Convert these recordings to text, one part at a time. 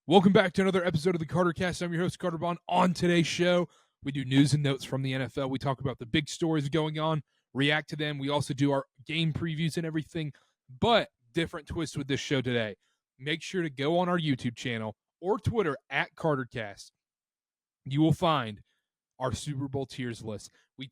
Welcome back to another episode of the KarterKast. I'm your host, Karter Baughan. On today's show, we do news and notes from the NFL. We talk about the big stories going on, react to them. We also do our game previews and everything, but different twist with this show today. Make sure to go on our YouTube channel or Twitter at KarterKast. You will find our Super Bowl tiers list. We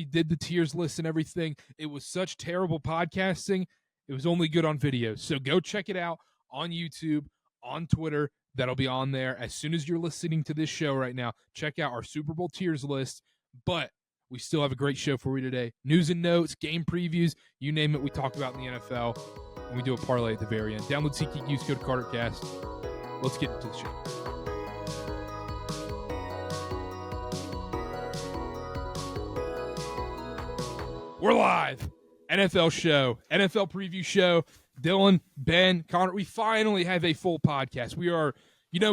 did the tiers list and everything. It was such terrible podcasting. It was only good on video. So go check it out on YouTube, on Twitter. That'll be on there as soon as you're listening to this show right now. Check out our Super Bowl tiers list. But we still have a great show for you today. News and notes, game previews, you name it, we talk about in the NFL. And we do a parlay at the very end. Download SeatGeek, use code KarterKast. Let's get into the show. We're live. NFL show, NFL preview show. Dylan, Ben, Connor, we finally have a full podcast. We are,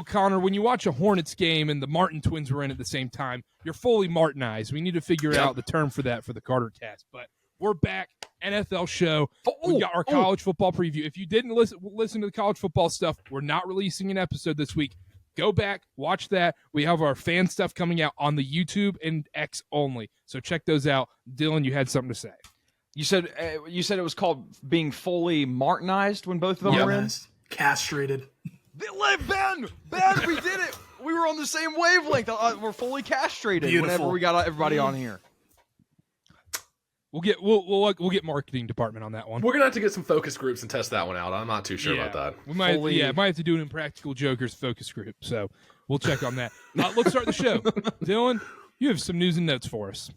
Connor, when you watch a Hornets game and the Martin twins were in at the same time, you're fully Martinized. We need to figure out the term for that for the KarterKast. But we're back, NFL show. We got our college football preview. If you didn't listen to the college football stuff, we're not releasing an episode this week. Go back, watch that. We have our fan stuff coming out on the YouTube and X only. So check those out. Dylan, you had something to say. You said it was called being fully Martinized when both of them were in? Castrated. Ben, we did it. We were on the same wavelength. We're fully castrated. Beautiful. Whenever we got everybody on here. We'll get marketing department on that one. We're gonna have to get some focus groups and test that one out. I'm not too sure about that. We might have to do an Impractical Jokers focus group. So we'll check on that. Let's start the show. Dylan, you have some news and notes for us.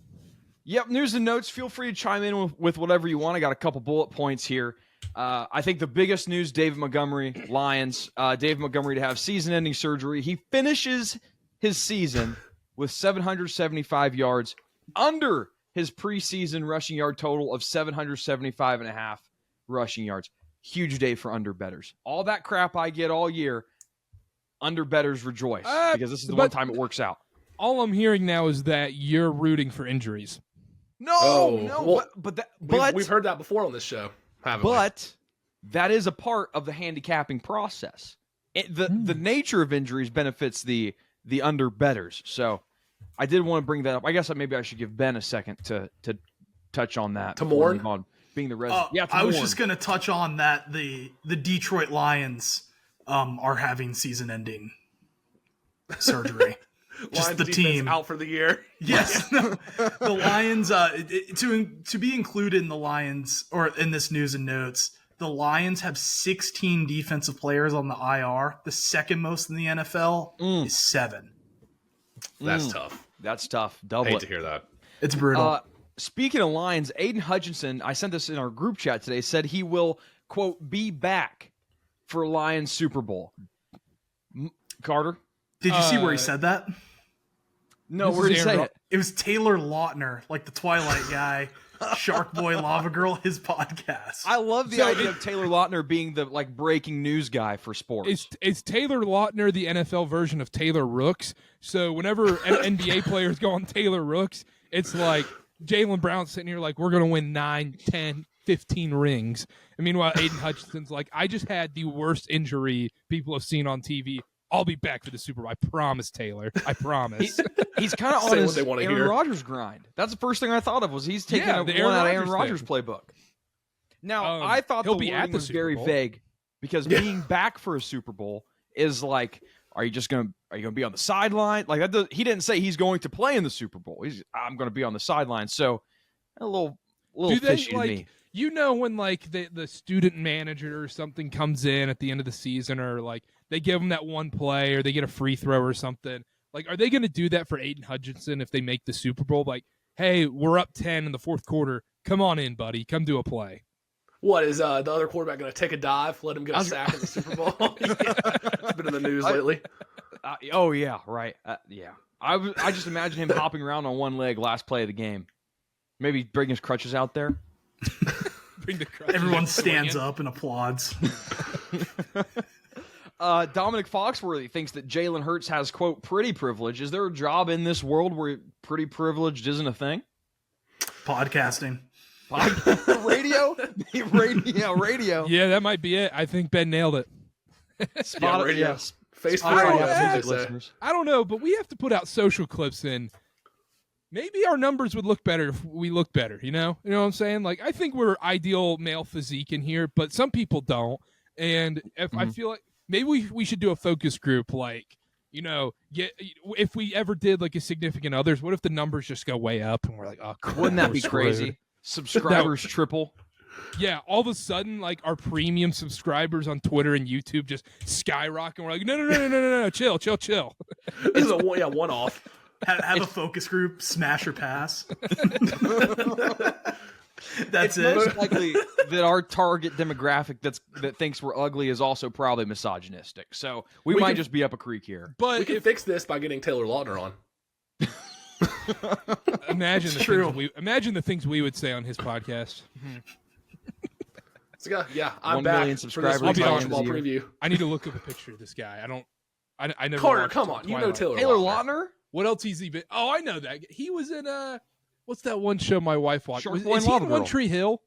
Yep, news and notes. Feel free to chime in with whatever you want. I got a couple bullet points here. I think the biggest news, David Montgomery, Lions. David Montgomery to have season-ending surgery. He finishes his season with 775 yards under his preseason rushing yard total of 775.5 rushing yards. Huge day for underbettors. All that crap I get all year, underbettors rejoice because this is the one time it works out. All I'm hearing now is that you're rooting for injuries. We've heard that before on this show, haven't we? But that is a part of the handicapping process. The nature of injuries benefits the underbettors. So I did want to bring that up. I guess maybe I should give Ben a second to touch on that. To mourn? On being the resident. I was just going to touch on that. The Detroit Lions are having season-ending surgery. Just the team out for the year. Yes, the Lions. To be included in the Lions or in this news and notes, the Lions have 16 defensive players on the IR. The second most in the NFL is 7. That's tough. That's tough. Double Hate it. to hear that. It's brutal. Speaking of Lions, Aiden Hutchinson, I sent this in our group chat today, said he will, quote, be back for Lions Super Bowl. Carter? Did you see where he said that? No, where did he say it? It was Taylor Lautner, like the Twilight guy, Shark Boy, Lava Girl, his podcast. I love the idea of Taylor Lautner being the breaking news guy for sports. Is Taylor Lautner the NFL version of Taylor Rooks? So whenever NBA players go on Taylor Rooks, it's like Jaylen Brown's sitting here like, we're going to win 9, 10, 15 rings. And meanwhile, Aiden Hutchinson's like, I just had the worst injury people have seen on TV. I'll be back for the Super Bowl. I promise, Taylor. I promise. He's kind of on his Aaron Rodgers grind. That's the first thing I thought of was he's taking one out of Aaron Rodgers playbook. Now, I thought the wording was very vague because being back for a Super Bowl is like, are you going to be on the sideline? Like he didn't say he's going to play in the Super Bowl. I'm going to be on the sideline. So a little fishy to me. When the student manager or something comes in at the end of the season, or like they give them that one play or they get a free throw or something, like are they going to do that for Aiden Hutchinson if they make the Super Bowl? Like, hey, we're up 10 in the fourth quarter. Come on in, buddy. Come do a play. What is the other quarterback going to take a dive, let him get a sack in the Super Bowl? It's been in the news lately. Right. Yeah. I just imagine him hopping around on one leg last play of the game. Maybe bring his crutches out there. Everyone stands up and applauds. Dominic Foxworthy thinks that Jalen Hurts has, quote, pretty privilege. Is there a job in this world where pretty privileged isn't a thing? Podcasting. Radio? Radio. Yeah, that might be it. I think Ben nailed it. Radio. Face I don't value, that's what they say. listeners. I don't know, but we have to put out social clips in. Maybe our numbers would look better if we look better, you know? You know what I'm saying? Like, I think we're ideal male physique in here, but some people don't. And if I feel like maybe we should do a focus group, like, you know, if we ever did like a significant others, what if the numbers just go way up and we're like, oh, crap, Wouldn't that we're be screwed. crazy? Subscribers triple. Yeah, all of a sudden, like our premium subscribers on Twitter and YouTube just skyrocket. We're like, no, chill. This is a one off. Have a focus group, smash or pass. That's It's it. most likely that our target demographic that thinks we're ugly is also probably misogynistic. So we might just be up a creek here. But We can fix this by getting Taylor Lautner on. imagine the things we would say on his podcast. So yeah, I'm 1 back million for this subscribers week's by the college end ball of the preview. I need to look up a picture of this guy. I never. Carter, watched come on, you know Twilight. Taylor Taylor Lautner. Lautner? What else he's been? Oh, I know that. He was in what's that one show my wife watched? Shark Is Boy and he Lava in One Girl. Tree Hill?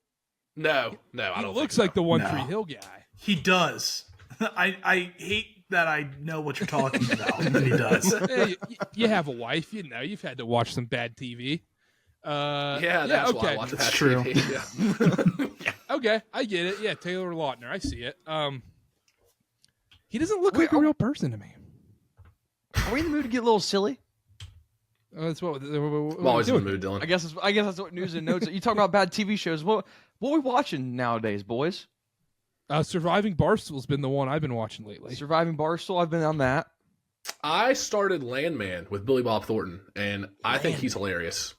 No, I He don't. looks think like the One No. Tree Hill guy. He does. I hate that I know what you're talking about, and he does. Hey, you have a wife, you know. You've had to watch some bad TV. Yeah, that's why okay. I watch That's that true. TV. Yeah. Okay, I get it. Yeah, Taylor Lautner. I see it. He doesn't look Wait, like a real person to me. Are we in the mood to get a little silly? That's what I'm always in the mood, Dylan. I guess that's what news and notes. You talk about bad TV shows. What are we watching nowadays, boys? Surviving Barstool's been the one I've been watching lately. Surviving Barstool. I've been on that. I started Landman with Billy Bob Thornton, and I think he's hilarious.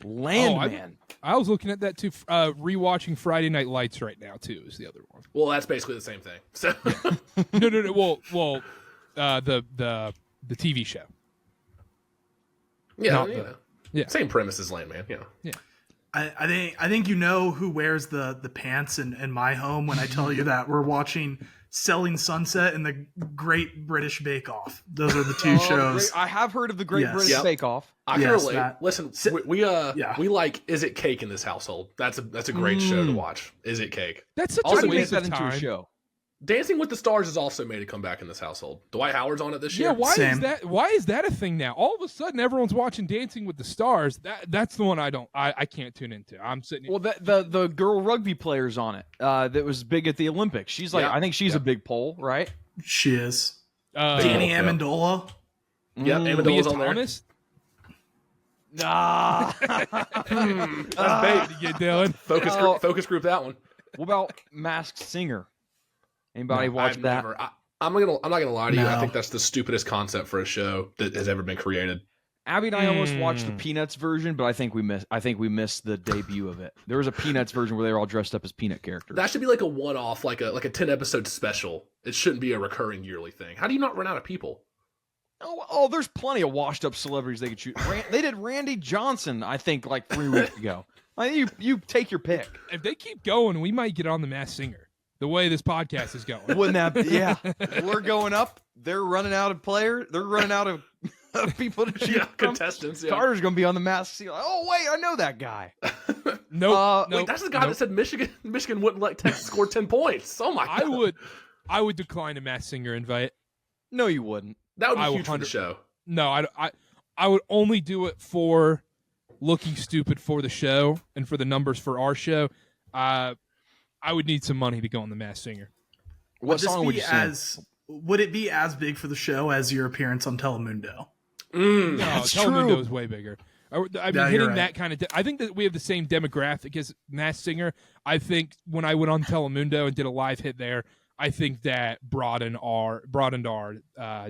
Landman. I was looking at that too. Rewatching Friday Night Lights right now too is the other one. Well, that's basically the same thing. So No. Well, the TV show. yeah, Not you the- know, yeah. same premise as Landman. You know. I think you know who wears the pants in my home when I tell you that we're watching Selling Sunset and the Great British Bake Off. Those are the two shows. I have heard of the Great Yes. British Yep. Bake Off. I can Yes, relate. that- Listen, Yeah. we like Is It Cake in this household. That's a great show to watch. Is It Cake? That's such Also, a make waste that of into time. a show. Dancing with the Stars has also made a comeback in this household. Dwight Howard's on it this year. Yeah, why is Same. that? Why is that a thing now? All of a sudden, everyone's watching Dancing with the Stars. That's the one I can't tune into. I'm sitting. Well, the girl rugby player's on it. That was big at the Olympics. She's like, Yeah. I think she's a big pole, right? She is. uh, Danny yeah. Amendola. Yep, Leah Amendola's on there. Thomas. Nah. That's bait. You Dylan. Focus group that one. What about Masked Singer? Anybody watch I've that? never. I'm not gonna lie to you. I No. think that's the stupidest concept for a show that has ever been created. Abby and I almost watched the Peanuts version, but I think we missed the debut of it. There was a Peanuts version where they were all dressed up as Peanut characters. That should be like a one-off, like a 10-episode special. It shouldn't be a recurring yearly thing. How do you not run out of people? Oh, there's plenty of washed-up celebrities they could choose. They did Randy Johnson, I think, like 3 weeks ago. I think you take your pick. If they keep going, we might get on the Masked Singer. The way this podcast is going. Wouldn't that be? Yeah. We're going up. They're running out of players. They're running out of people to choose from. Contestants. Yeah. Carter's going to be on the Masked Singer. Like, oh, wait, I know that guy. Nope. Wait, that's the guy that said Michigan wouldn't let Texas score 10 points. Oh my god. I would decline a Masked Singer invite. No, you wouldn't. That would be I huge for the 100 show. No, I would only do it for looking stupid for the show and for the numbers for our show. I would need some money to go on the Masked Singer. What song would you sing? Would it be as big for the show as your appearance on Telemundo? No, That's Telemundo true. is way bigger. I mean, Yeah, you're hitting right. that kind of. I think that we have the same demographic as Masked Singer. I think when I went on Telemundo and did a live hit there, I think that broadened our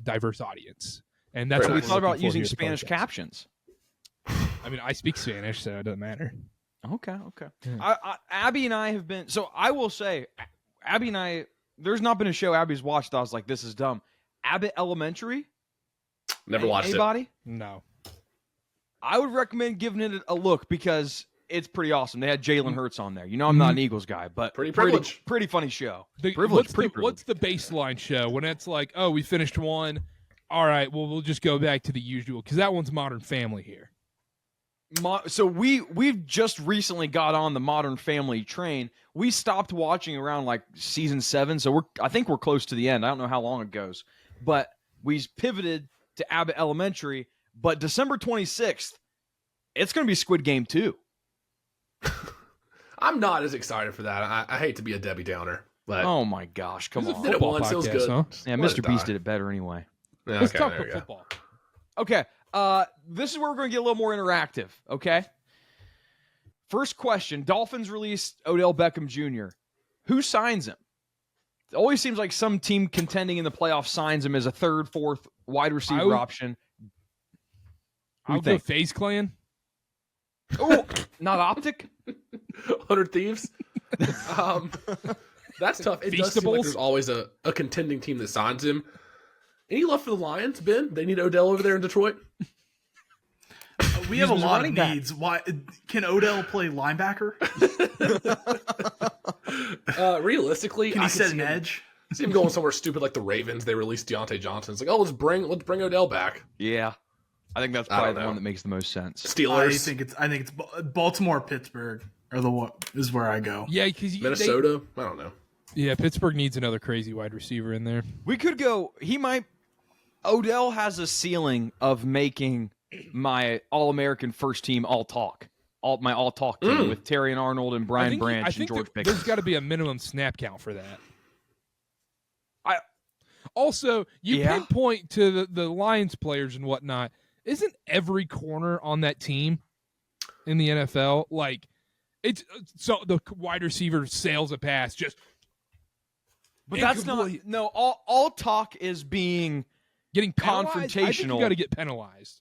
diverse audience, and that's Very what We nice. we're thought about looking for using here at the Spanish podcast. captions. I mean, I speak Spanish, so it doesn't matter. Okay. Yeah. Abby and I have been. So I will say, Abby and I. There's not been a show Abby's watched that I was like, this is dumb. Abbott Elementary. Never watched Anybody? No. I would recommend giving it a look because it's pretty awesome. They had Jalen Hurts on there. You know, I'm not an Eagles guy, but Pretty privilege. pretty funny show. What's Privilege. the baseline show when it's like, oh, we finished one? All right, well, we'll just go back to the usual because that one's Modern Family here. So we've just recently got on the Modern Family train. We stopped watching around like season 7, so I think we're close to the end. I don't know how long it goes, but we pivoted to Abbott Elementary, but December 26th, it's going to be Squid Game 2. I'm not as excited for that. I hate to be a Debbie Downer, but Oh my gosh, come on. did it once. It was good. Huh? Yeah, Let Mr. it Beast die. did it better anyway. Yeah, Let's okay, talk there about you go. football. Okay, this is where we're going to get a little more interactive, okay? First question, Dolphins released Odell Beckham Jr. Who signs him? It always seems like some team contending in the playoffs signs him as a third, fourth wide receiver option. I'll go FaZe Clan. Oh, not Optic? 100 Thieves. That's tough. It does seem like there's always a contending team that signs him. Any love for the Lions, Ben? They need Odell over there in Detroit. We have a lot of running back. needs. Why can Odell play linebacker? Realistically, Can I he set see an him- edge? See him going somewhere stupid like the Ravens. They released Deontay Johnson. It's like, oh, let's bring Odell back. Yeah. I think that's I probably don't the know. one that makes the most sense. Steelers, I think it's Baltimore, Pittsburgh are is where I go. Yeah, because Minnesota. I don't know. Yeah, Pittsburgh needs another crazy wide receiver in there. We could go, Odell has a ceiling of making my All-American first team all-talk. My all-talk team with Terry and Arnold and Brian Branch and George Pickens. There's got to be a minimum snap count for that. Also, you pinpoint to the Lions players and whatnot. Isn't every corner on that team in the NFL like it's so the wide receiver sails a pass just? But that's not all talk is being getting penalized? I think confrontational. you got to get penalized.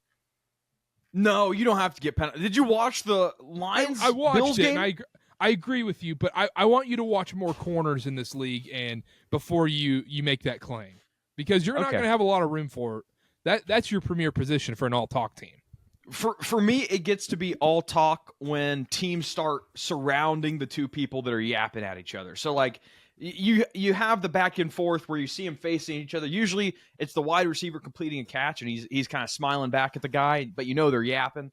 No, you don't have to get penalized. Did you watch the Lions I watched Bills it, game? and I agree with you, but I want you to watch more corners in this league and before you make that claim because you're not going to have a lot of room for it. That's your premier position for an all-talk team. For me, it gets to be all talk when teams start surrounding the two people that are yapping at each other. So like you have the back and forth where you see them facing each other. Usually it's the wide receiver completing a catch and he's kind of smiling back at the guy, but they're yapping.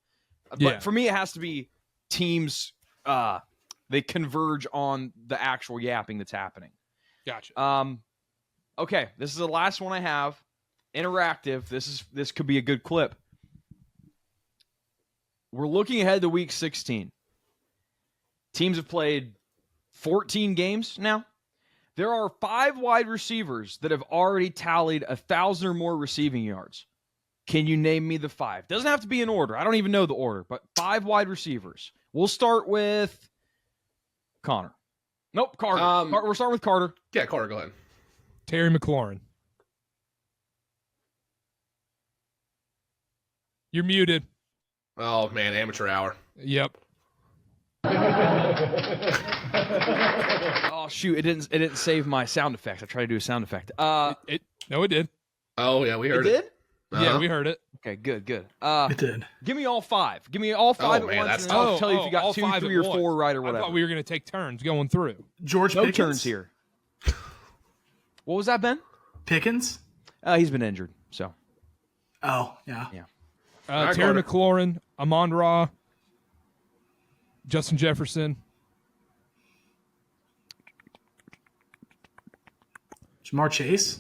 But for me, it has to be teams they converge on the actual yapping that's happening. Gotcha. Okay, this is the last one I have. Interactive. This could be a good clip. We're looking ahead to week 16. Teams have played 14 games now. There are 5 wide receivers that have already tallied 1,000 or more receiving yards. Can you name me the 5? Doesn't have to be in order. I don't even know the order, but 5 wide receivers. We'll start with Connor. Nope, Karter. We're starting with Karter. Yeah, Karter, go ahead. Terry McLaurin. You're muted. Oh man, amateur hour. Yep. Oh shoot! It didn't save my sound effect. I tried to do a sound effect. No, it did. Oh yeah, we heard it. Did? Yeah, we heard it. Okay, good. It did. Give me all 5. Give me all 5 Oh, at man, once, that's and I'll tough. tell you if you got all 2, 5 3, at or 4 once. right or whatever. I thought we were going to take turns going through. George No Pickens? turns here. What was that, Ben? Pickens? He's been injured, so. Oh, yeah. right, Terry Karter. McLaurin, Amon-Ra, Justin Jefferson. Jamar Chase?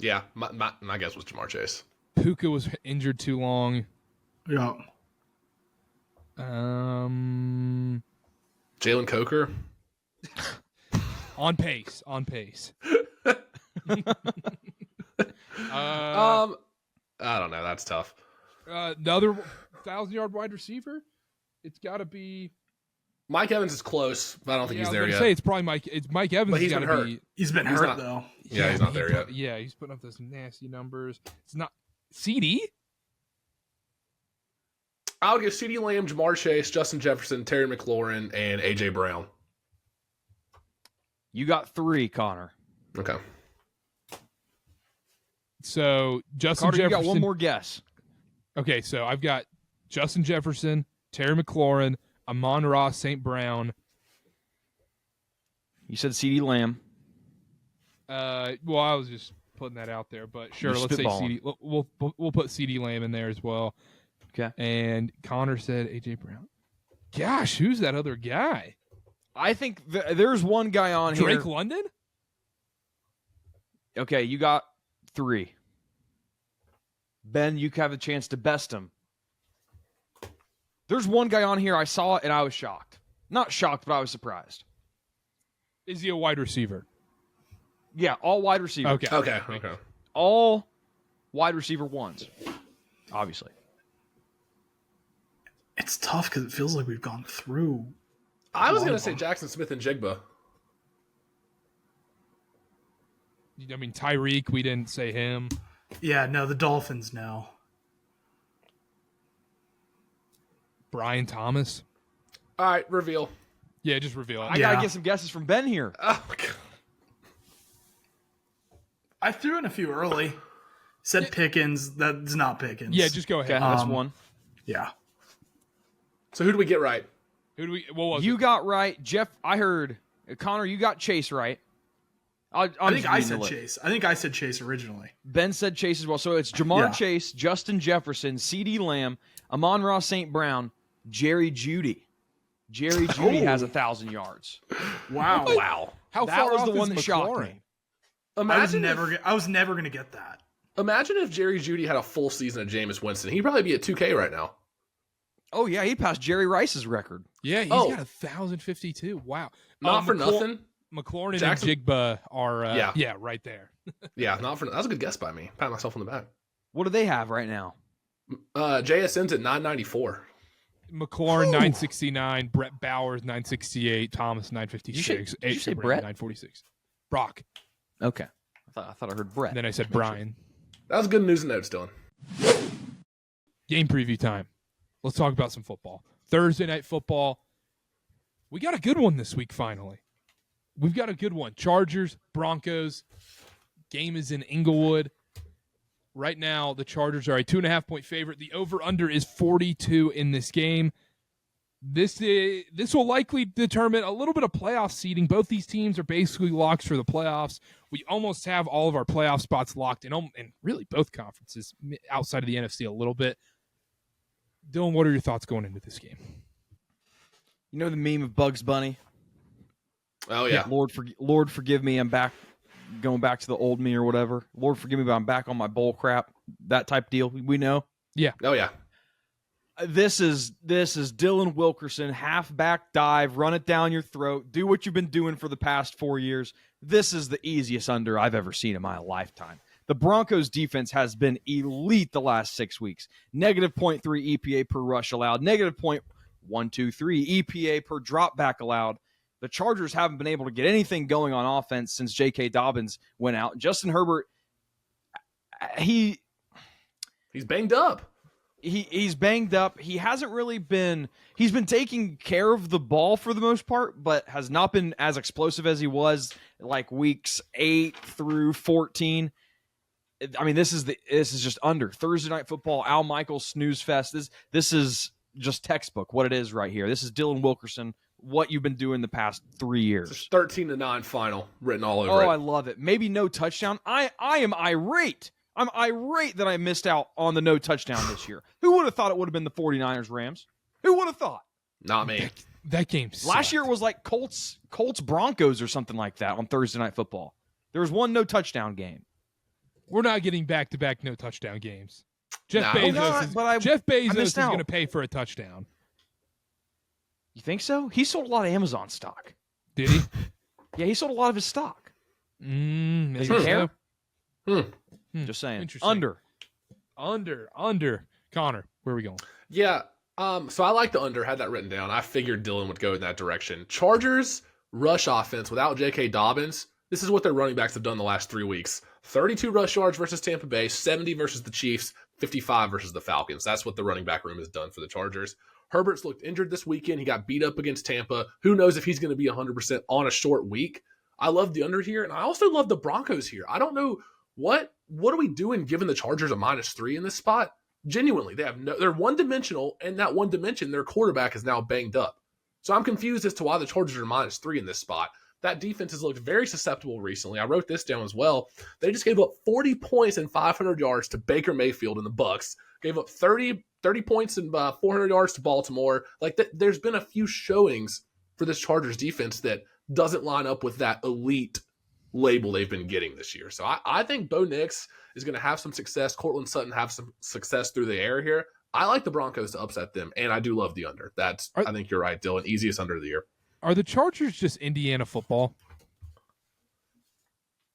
Yeah, my guess was Jamar Chase. Puka was injured too long. Yeah. Jalen Coker. On pace. I don't know. That's tough. The other 1,000-yard wide receiver, it's got to be. Mike Evans is close, but I don't think he's there yet. Say it's probably Mike. It's Mike Evans. But he's got been to hurt. be. He's been He's hurt, not- though. Yeah, he's not there yet. Yeah, he's putting up those nasty numbers. It's not CD. I would give CeeDee Lamb, Jamar Chase, Justin Jefferson, Terry McLaurin, and AJ Brown. You got 3, Connor. Okay. So Justin Karter, Jefferson. you got one more guess. Okay, so I've got Justin Jefferson, Terry McLaurin, Amon-Ra, St. Brown. You said CeeDee Lamb. Well, I was just putting that out there, but sure, You're let's say spitballing. CD. We'll put CD Lamb in there as well. Okay. And Connor said AJ Brown. Gosh, who's that other guy? I think there's one guy on Drake here. London? Okay, you got 3. Ben, you have a chance to best him. There's one guy on here, I saw it, and I was shocked. Not shocked, but I was surprised. Is he a wide receiver? Yeah, all wide receiver. Okay. All wide receiver ones, obviously. It's tough because it feels like we've gone through. I was One going to of say them. Jackson Smith and Jigba. I mean, Tyreek, we didn't say him. Yeah, no, the Dolphins, no. Brian Thomas. All right, reveal. Yeah, just reveal it. I got to get some guesses from Ben here. Oh, my God. I threw in a few early. Said Pickens. That's not Pickens. Yeah, just go ahead. Okay, that's one. Yeah. So who do we get right? Who do we? What was You it? got right. Jeff, I heard. Connor, you got Chase right. I think I said Chase. I think I said Chase originally. Ben said Chase as well. So it's Jamar Yeah. Chase, Justin Jefferson, CeeDee Lamb, Amon-Ra St. Brown, Jerry Jeudy. Jerry Jeudy has 1,000 yards. Wow. Wow. How That far was off the is one that shocked McLaurin? me. I was never going to get that. Imagine if Jerry Jeudy had a full season of Jameis Winston. He'd probably be at 2K right now. Oh, yeah, he passed Jerry Rice's record. Yeah, he's Oh. got 1,052. Wow. Not for nothing. McLaurin Jackson- and Jigba are Yeah. right there. Yeah, not for. That was a good guess by me. Pat myself on the back. What do they have right now? JSN's at 994. McLaurin 969, Brett Bowers 968, Thomas 956, Did you say Brett? 946. Brock. Okay. I thought I heard Brett. And then I said Brian. That was good news and notes, Dylan. Game preview time. Let's talk about some football. Thursday night football. We got a good one this week finally. We've got a good one. Chargers, Broncos. Game is in Inglewood. Right now, the Chargers are a 2.5-point favorite. The over-under is 42 in this game. This will likely determine a little bit of playoff seeding. Both these teams are basically locked for the playoffs. We almost have all of our playoff spots locked in really both conferences outside of the NFC a little bit. Dylan, what are your thoughts going into this game? You know the meme of Bugs Bunny? Oh, yeah. Lord forgive me, I'm back, going back to the old me or whatever. Lord forgive me, but I'm back on my bull crap. That type deal. We know. Oh, yeah. This is Dylan Wilkerson, halfback dive, run it down your throat, do what you've been doing for the past 4 years. This is the easiest under I've ever seen in my lifetime. The Broncos defense has been elite the last 6 weeks. Negative 0.3 EPA per rush allowed, negative 0.123 EPA per drop back allowed. The Chargers haven't been able to get anything going on offense since J.K. Dobbins went out. Justin Herbert, He's banged up. He's banged up. He hasn't really been – he's been taking care of the ball for the most part, but has not been as explosive as he was like weeks 8 through 14. I mean, this is just under. Thursday Night Football, Al Michaels snooze fest. This is just textbook what it is right here. This is Dylan Wilkerson, what you've been doing the past 3 years. It's 13-9 final written all over Oh, it. I love it. Maybe no touchdown. I am irate. I'm irate that I missed out on the no touchdown this year. Who would have thought it would have been the 49ers Rams? Who would have thought? Not me. That game sucked. Last year it was like Colts Broncos or something like that on Thursday Night Football. There was one no touchdown game. We're not getting back-to-back no touchdown games. Jeff No. Bezos is missed going to out. pay for a touchdown. You think so? He sold a lot of Amazon stock. Did he? Yeah, he sold a lot of his stock. Maybe Does he care? so. Just saying. Interesting. Under. Connor, where are we going? Yeah. So I like the under. Had that written down. I figured Dylan would go in that direction. Chargers rush offense without J.K. Dobbins. This is what their running backs have done the last 3 weeks. 32 rush yards versus Tampa Bay, 70 versus the Chiefs, 55 versus the Falcons. That's what the running back room has done for the Chargers. Herbert's looked injured this weekend. He got beat up against Tampa. Who knows if he's going to be 100% on a short week. I love the under here, and I also love the Broncos here. I don't know what are we doing giving the Chargers a -3 in this spot? Genuinely, they're one-dimensional, and that one dimension, their quarterback is now banged up. So I'm confused as to why the Chargers are -3 in this spot. That defense has looked very susceptible recently. I wrote this down as well. They just gave up 40 points and 500 yards to Baker Mayfield and the Bucks. Gave up 30 points and 400 yards to Baltimore. There's been a few showings for this Chargers defense that doesn't line up with that elite label they've been getting this year. So I think Bo Nix is going to have some success. Cortland Sutton have some success through the air here. I like the Broncos to upset them, and I do love the under. I think you're right, Dylan. Easiest under of the year. Are the Chargers just Indiana football?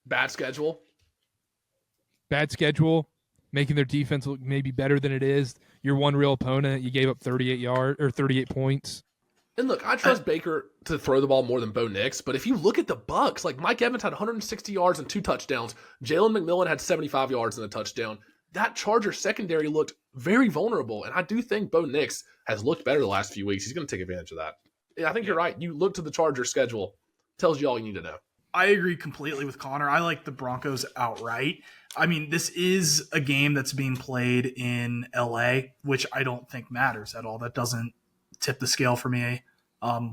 Bad schedule. Bad schedule, making their defense look maybe better than it is. Your one real opponent, you gave up 38 points. And look, I trust Baker to throw the ball more than Bo Nix, but if you look at the Bucs, like Mike Evans had 160 yards and 2 touchdowns. Jalen McMillan had 75 yards and a touchdown. That Charger secondary looked very vulnerable, and I do think Bo Nix has looked better the last few weeks. He's going to take advantage of that. Yeah, I think you're right. You look to the Charger schedule, tells you all you need to know. I agree completely with Connor. I like the Broncos outright. I mean, this is a game that's being played in LA, which I don't think matters at all. That doesn't tip the scale for me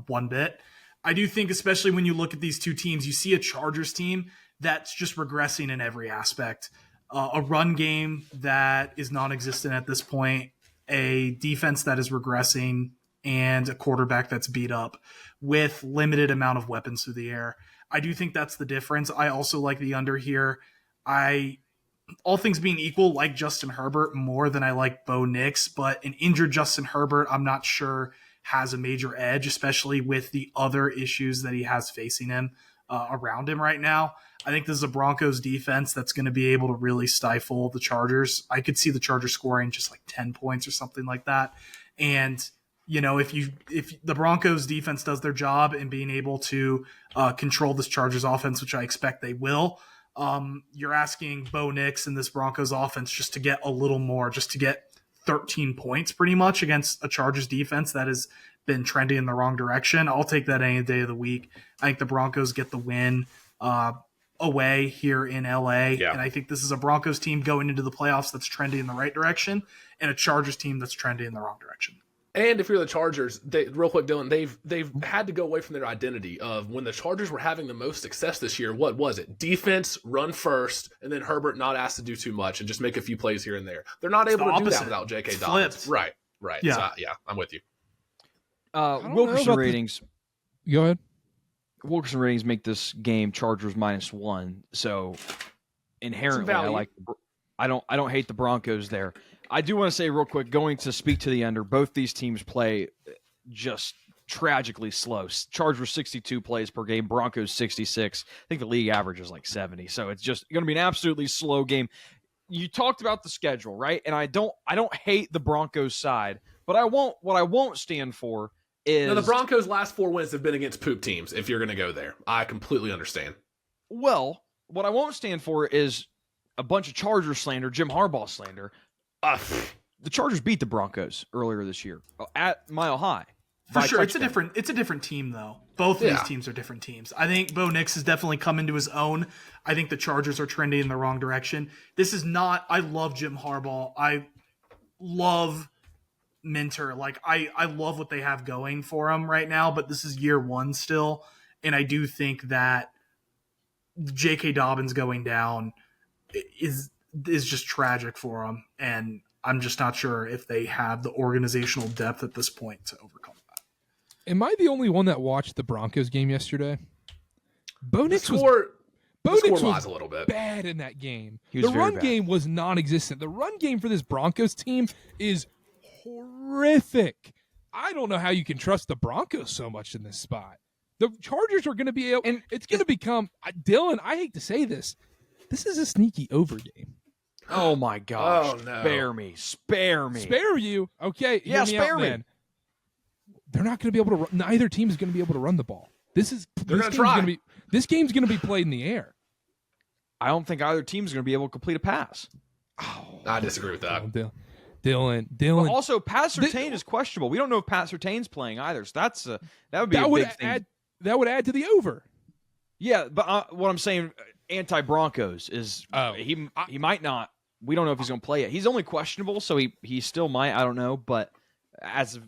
one bit. I do think, especially when you look at these two teams, you see a Chargers team that's just regressing in every aspect. A run game that is non-existent at this point, a defense that is regressing, and a quarterback that's beat up with limited amount of weapons through the air. I do think that's the difference. I also like the under here. All things being equal, like Justin Herbert more than I like Bo Nix, but an injured Justin Herbert, I'm not sure has a major edge, especially with the other issues that he has facing him around him right now. I think this is a Broncos defense that's going to be able to really stifle the Chargers. I could see the Chargers scoring just like 10 points or something like that. And you know, if the Broncos defense does their job in being able to control this Chargers offense, which I expect they will, you're asking Bo Nix and this Broncos offense just to get a little more, just to get 13 points pretty much against a Chargers defense that has been trending in the wrong direction. I'll take that any day of the week. I think the Broncos get the win away here in LA. Yeah. And I think this is a Broncos team going into the playoffs that's trending in the right direction and a Chargers team that's trending in the wrong direction. And if you're the Chargers, real quick, Dylan, they've had to go away from their identity of when the Chargers were having the most success this year. What was it? Defense, run first, and then Herbert not asked to do too much and just make a few plays here and there. They're not able to do that without J.K. Dobbins. Right. Yeah. So, I'm with you. Wilkerson ratings. Go ahead. Wilkerson ratings make this game Chargers -1. So inherently, I don't hate the Broncos there. I do want to say real quick, going to speak to the under, both these teams play just tragically slow. Chargers 62 plays per game, Broncos 66. I think the league average is like 70. So it's just going to be an absolutely slow game. You talked about the schedule, right? And I don't hate the Broncos side, but what I won't stand for is the Broncos' last 4 wins have been against poop teams, if you're going to go there. I completely understand. Well, what I won't stand for is a bunch of Chargers slander, Jim Harbaugh slander. The Chargers beat the Broncos earlier this year at Mile High. For sure, touchdown. It's a different team though. Both of these teams are different teams. I think Bo Nix has definitely come into his own. I think the Chargers are trending in the wrong direction. This is not. I love Jim Harbaugh. I love Minter. Like I love what they have going for them right now. But this is year one still, and I do think that J.K. Dobbins going down is just tragic for them, and I'm just not sure if they have the organizational depth at this point to overcome that. Am I the only one that watched the Broncos game yesterday? Bo Nix was a little bit bad in that game. The run game was non-existent. The run game for this Broncos team is horrific. I don't know how you can trust the Broncos so much in this spot. The Chargers are going to be able, and it's going to become, Dylan, I hate to say this, this is a sneaky over game. Oh my gosh! Oh, no. Spare me. Spare you? Okay. Yeah, spare me. Man. They're not going to be able to run. Neither team is going to be able to run the ball. This game's going to be played in the air. I don't think either team is going to be able to complete a pass. Oh, I disagree with that. Dylan. But also, Pat Surtain is questionable. We don't know if Pat Surtain's playing either. So that would be a big thing. That would add to the over. Yeah, but what I'm saying, anti-Broncos is he might not. We don't know if he's going to play yet. He's only questionable, so he still might. I don't know, but as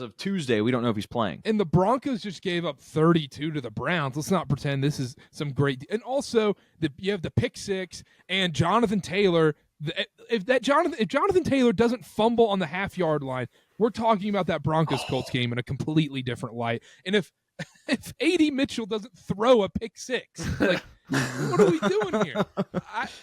of Tuesday, we don't know if he's playing. And the Broncos just gave up 32 to the Browns. Let's not pretend this is some great. And also, you have the pick six and Jonathan Taylor. If Jonathan Taylor doesn't fumble on the half-yard line, we're talking about that Broncos-Colts game in a completely different light. And if A.D. Mitchell doesn't throw a pick six, like What are we doing here?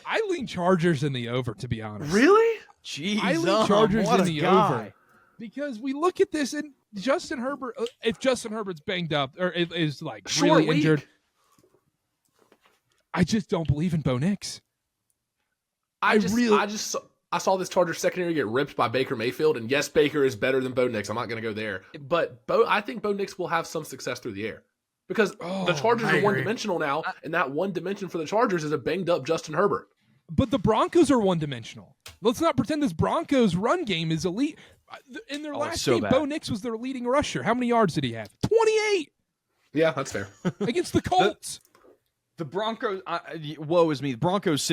I lean Chargers in the over, to be honest. Really? Jeez, I lean Chargers what in a the guy. over because we look at this and Justin Herbert. If Justin Herbert's banged up or is like Short really injured, week. I just don't believe in Bo Nix. I saw this Chargers secondary get ripped by Baker Mayfield, and yes, Baker is better than Bo Nix. I'm not going to go there, but I think Bo Nix will have some success through the air because the Chargers I are agree. one-dimensional now, and that one dimension for the Chargers is a banged-up Justin Herbert. But the Broncos are one-dimensional. Let's not pretend this Broncos run game is elite. In their last so game, bad. Bo Nix was their leading rusher. How many yards did he have? 28 Yeah, that's fair. against the Colts. The Broncos, woe is me. The Broncos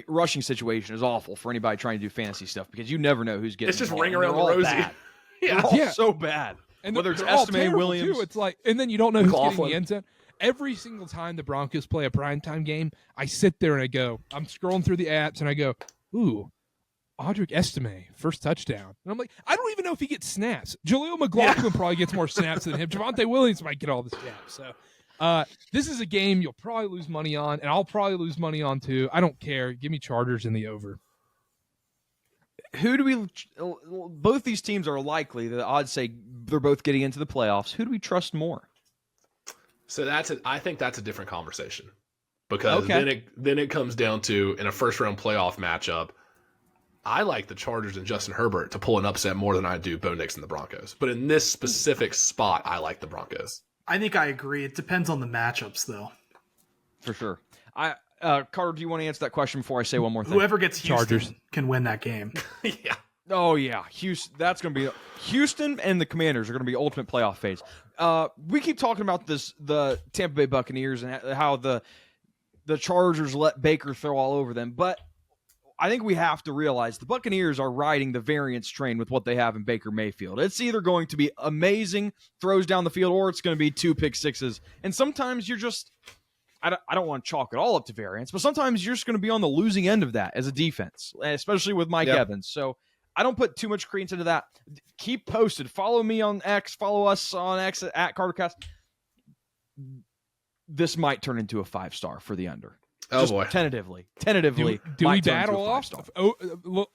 rushing situation is awful for anybody trying to do fantasy stuff because you never know who's getting. It's just the ball, ring and around they're the all rosy. bad. Yeah. They're all Yeah. so bad. And Whether it's they're all Estime terrible, Williams, too. It's like, and then you don't know who's getting McLaughlin. the end zone. Every single time the Broncos play a primetime game, I sit there and I go, I'm scrolling through the apps and I go, ooh, Audric Estime, first touchdown. And I'm like, I don't even know if he gets snaps. Jaleel McLaughlin probably gets more snaps than him. Javonte Williams might get all the snaps. So this is a game you'll probably lose money on, and I'll probably lose money on too. I don't care. Give me Chargers in the over. who do we? Both these teams are likely. The odds say they're both getting into the playoffs. Who do we trust more? So I think that's a different conversation because Okay. then it comes down to in a first-round playoff matchup, I like the Chargers and Justin Herbert to pull an upset more than I do Bo Nix and the Broncos. But in this specific spot, I like the Broncos. I think I agree. It depends on the matchups, though. For sure. Carter, do you want to answer that question before I say one more thing? Whoever gets Houston Chargers. can win that game. Yeah. Oh yeah, Houston. That's going to be Houston and the Commanders are going to be ultimate playoff phase. We keep talking about the Tampa Bay Buccaneers and how the Chargers let Baker throw all over them, but I think we have to realize the Buccaneers are riding the variance train with what they have in Baker Mayfield. It's either going to be amazing throws down the field or it's going to be 2 pick sixes. And sometimes you're just I don't want to chalk it all up to variance, but sometimes you're just going to be on the losing end of that as a defense, especially with Mike Evans. So I don't put too much credence into that. Keep posted. Follow me on X. Follow us on X at KarterKast. This might turn into a 5-star for the under. Oh, Just boy. Tentatively. Do we battle off? Have a little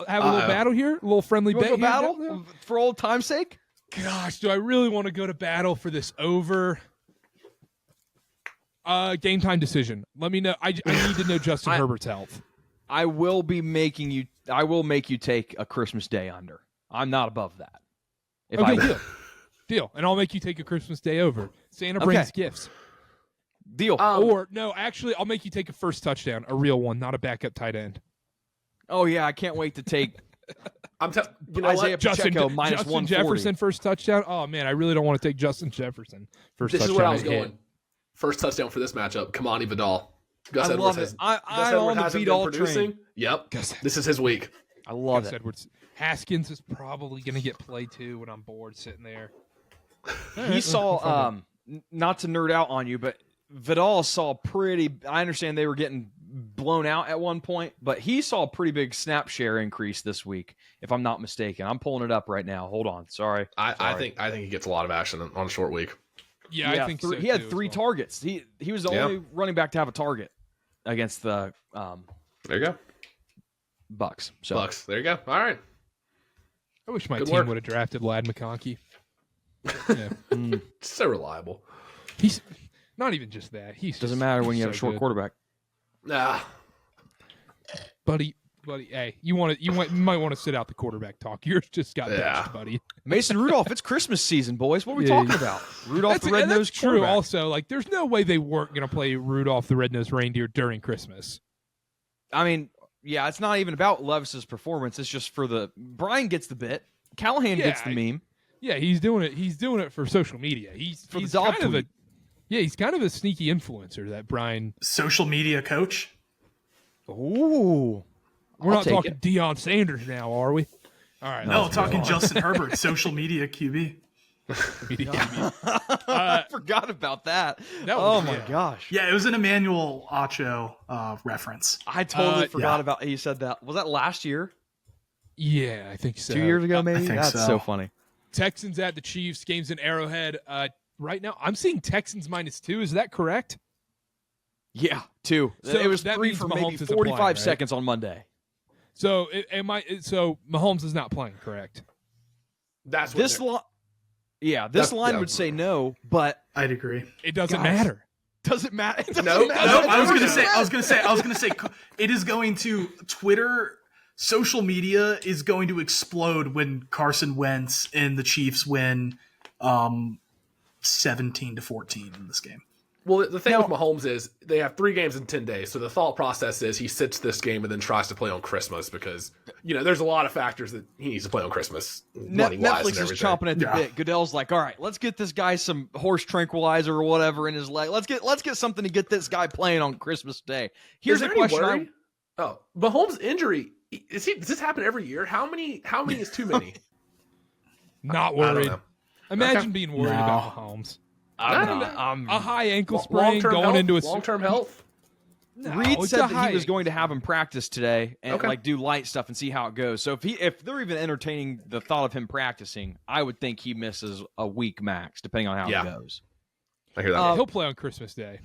battle here? A little friendly bet here? battle for old time's sake? Gosh, do I really want to go to battle for this over? Game time decision. Let me know. I need to know Justin Herbert's health. I will make you take a Christmas Day under. I'm not above that. Okay, deal. And I'll make you take a Christmas Day over. Santa brings gifts. Deal. Or no, actually, I'll make you take a first touchdown, a real one, not a backup tight end. Oh yeah, I can't wait to take You know Isaiah what? Pacheco minus Justin 140. Jefferson first touchdown. Oh man, I really don't want to take Justin Jefferson first This touchdown. is where I was hit. going. First touchdown for this matchup, Kamani Vidal. Gus I Edwards love has, it. I'm Gus Edwards on the hasn't Vidal been producing. train. Yep. Gus- This is his week. I love Gus it. Edwards. Haskins is probably going to get played too when I'm bored sitting there. He saw not to nerd out on you, but Vidal saw I understand they were getting blown out at one point, but he saw a pretty big snap share increase this week, if I'm not mistaken. I'm pulling it up right now. Hold on. Sorry. I think he gets a lot of action on a short week. Yeah, I think so. He had too, 3 as well. targets. He was the only running back to have a target against the There you go. Bucks. So Bucks. There you go. All right. I wish my Good team work. would have drafted Lad McConkey. Yeah. So reliable. He's not even just that. He's doesn't just- matter when he's you have a so short good. quarterback. buddy. Hey, you might want to sit out the quarterback talk. Yours just got benched, buddy. Mason Rudolph, it's Christmas season, boys. What are we Yeah, talking about? Rudolph That's the red-nosed true. quarterback. Also, like, there's no way they weren't going to play Rudolph the red-nosed reindeer during Christmas. I mean, yeah, it's not even about Levis's performance. It's just for Brian gets the bit. Callahan gets the meme. Yeah, he's doing it. He's doing it for social media. He's For the dog kind of tweet. he's kind of a sneaky influencer. That Brian. Social media coach. Ooh. We're I'll not take talking it. Deion Sanders now, are we? All right. No, let's talking move on. Justin Herbert, social media QB. I forgot about that. That Oh was- my yeah. gosh. Yeah, it was an Emmanuel Acho reference. I totally forgot yeah. about you said that. Was that last year? Yeah, I think so. 2 years ago, maybe? think That's so. so funny. Texans at the Chiefs. Game's in Arrowhead. Right now, I'm seeing Texans -2. Is that correct? Yeah, 2. So it was that 3 means for Mahomes maybe isn't 45 playing, right? seconds on Monday. So so Mahomes is not playing, correct? That's what This line would say no, but I'd agree. It doesn't Guys, matter. does it matter? It doesn't No, matter. No, I was gonna say it is going to Twitter. Social media is going to explode when Carson Wentz and the Chiefs win 17-14 in this game. Well, the thing with Mahomes is they have 3 games in 10 days. So the thought process is he sits this game and then tries to play on Christmas because, there's a lot of factors that he needs to play on Christmas. Netflix is chomping at the bit. Goodell's like, all right, let's get this guy some horse tranquilizer or whatever in his leg. Let's get something to get this guy playing on Christmas Day. Here's a question. Mahomes' injury. Does this happen every year? How many is too many? Not I don't worried. know. Imagine being worried about Mahomes. A high ankle sprain going into a long-term health. Reed said that he was going to have him practice today and do light stuff and see how it goes. So if they're even entertaining the thought of him practicing, I would think he misses a week max, depending on how it goes. I hear that. He'll play on Christmas Day.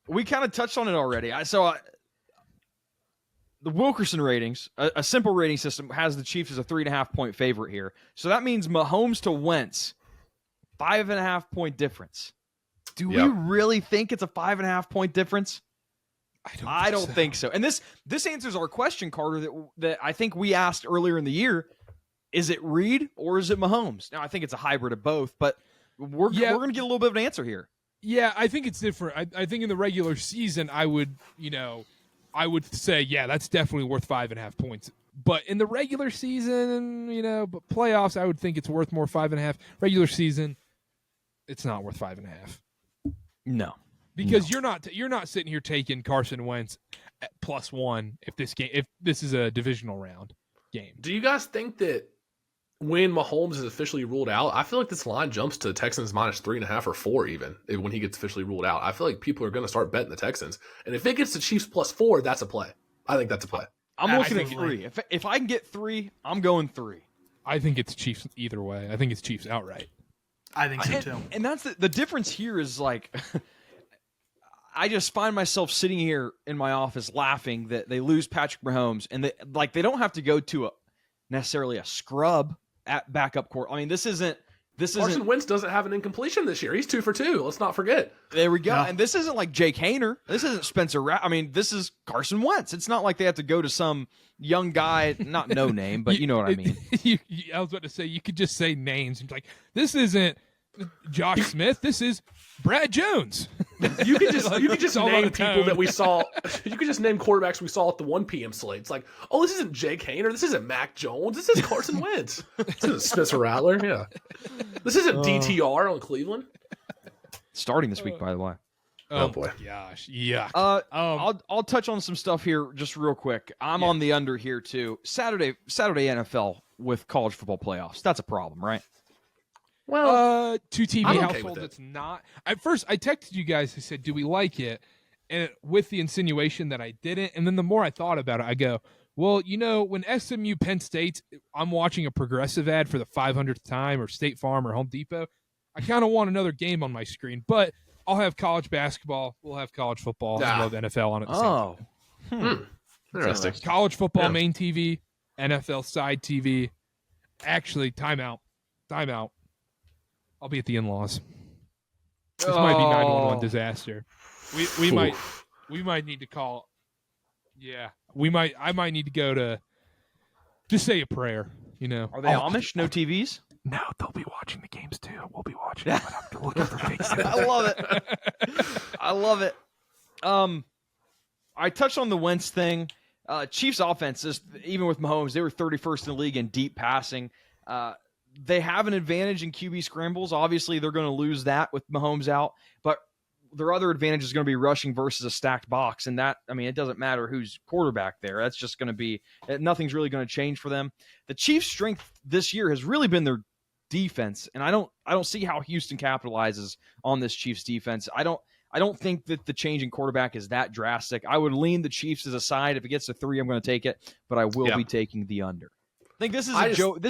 We kind of touched on it already. The Wilkerson ratings, a simple rating system, has the Chiefs as a 3.5-point favorite here. So that means Mahomes to Wentz, 5.5-point difference. Do we really think it's a 5.5-point difference? I don't think so. And this answers our question, Carter, that I think we asked earlier in the year. Is it Reed or is it Mahomes? Now, I think it's a hybrid of both, but we're going to get a little bit of an answer here. Yeah, I think it's different. I think in the regular season, I would say, that's definitely worth 5.5 points. But in the regular season, but playoffs, I would think it's worth more 5.5. Regular season, it's not worth 5.5. No, because you're not sitting here taking Carson Wentz at +1 if this is a divisional round game. Do you guys think that when Mahomes is officially ruled out, I feel like this line jumps to Texans -3.5 or 4 even when he gets officially ruled out. I feel like people are going to start betting the Texans, and if it gets to Chiefs +4, that's a play. I think that's a play. I'm looking at 3. If I can get 3, I'm going 3. I think it's Chiefs either way. I think it's Chiefs outright. I think so too. And that's the difference here is I just find myself sitting here in my office laughing that they lose Patrick Mahomes and they don't have to go to necessarily a scrub at backup court. I mean, this isn't Carson Wentz doesn't have an incompletion this year. He's 2 for 2. Let's not forget. There we go. Yeah. And this isn't like Jake Hayner. This isn't Spencer I mean, this is Carson Wentz. It's not like they have to go to some young guy, not no name, but you know what I mean. I was about to say, you could just say names and be like, this isn't Josh Smith. This is Brad Jones. You could just name people that we saw. You could just name quarterbacks we saw at the 1 p.m. slate. It's like, oh, this isn't Jake Hayner. This isn't Mac Jones. This is Carson Wentz. This isn't Spencer Rattler. Yeah. This isn't DTR on Cleveland. Starting this week, by the way. Oh boy. Gosh. Yuck. I'll touch on some stuff here just real quick. I'm on the under here too. Saturday NFL with college football playoffs. That's a problem, right? Well, to TV I'm okay households, with it. it's not. At first, I texted you guys. I said, "Do we like it?" And with the insinuation that I didn't. And then the more I thought about it, I go, "Well, when SMU Penn State, I'm watching a Progressive ad for the 500th time, or State Farm, or Home Depot. I kind of want another game on my screen, but I'll have college basketball. We'll have college football. I love NFL on it. At the same time. Interesting. College football main TV, NFL side TV. Actually, timeout. I'll be at the in-laws. This might be 911 disaster. We might need to call. Yeah, I might need to go to. Just say a prayer. Are they Amish? No TVs? No, they'll be watching the games too. We'll be watching. But I'm looking for fake I love it. I touched on the Wentz thing. Chiefs offense, even with Mahomes, they were 31st in the league in deep passing. They have an advantage in QB scrambles. Obviously, they're going to lose that with Mahomes out, but their other advantage is going to be rushing versus a stacked box. And that, it doesn't matter who's quarterback there. That's just going to be, nothing's really going to change for them. The Chiefs' strength this year has really been their defense. And I don't see how Houston capitalizes on this Chiefs defense. I don't think that the change in quarterback is that drastic. I would lean the Chiefs as a side. If it gets to 3, I'm going to take it, but I will be taking the under. I think this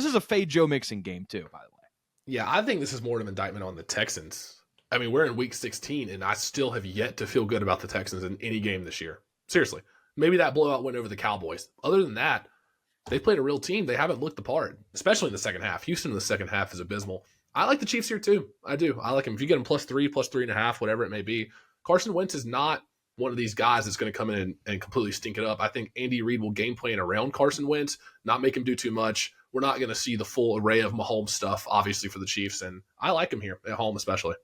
is a fade Joe Mixon game too, by the way. Yeah, I think this is more of an indictment on the Texans. I mean, we're in week 16, and I still have yet to feel good about the Texans in any game this year. Seriously. Maybe that blowout win over the Cowboys. Other than that, they played a real team. They haven't looked the part, especially in the second half. Houston in the second half is abysmal. I like the Chiefs here too. I do. I like them. If you get them +3, +3.5, whatever it may be, Carson Wentz is not one of these guys that's going to come in and completely stink it up. I think Andy Reid will game plan around Carson Wentz, not make him do too much. We're not going to see the full array of Mahomes stuff, obviously, for the Chiefs, and I like him here at home especially.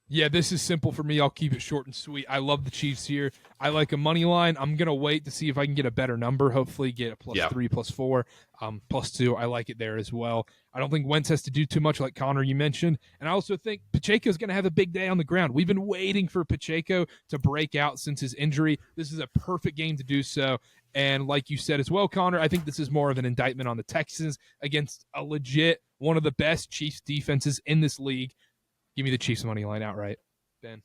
Yeah, this is simple for me. I'll keep it short and sweet. I love the Chiefs here. I like a money line. I'm going to wait to see if I can get a better number. Hopefully get a +3, +4, +2. I like it there as well. I don't think Wentz has to do too much like Connor, you mentioned. And I also think Pacheco's going to have a big day on the ground. We've been waiting for Pacheco to break out since his injury. This is a perfect game to do so. And like you said as well, Connor, I think this is more of an indictment on the Texans against a legit, one of the best Chiefs defenses in this league. Give me the Chiefs money line outright, Ben.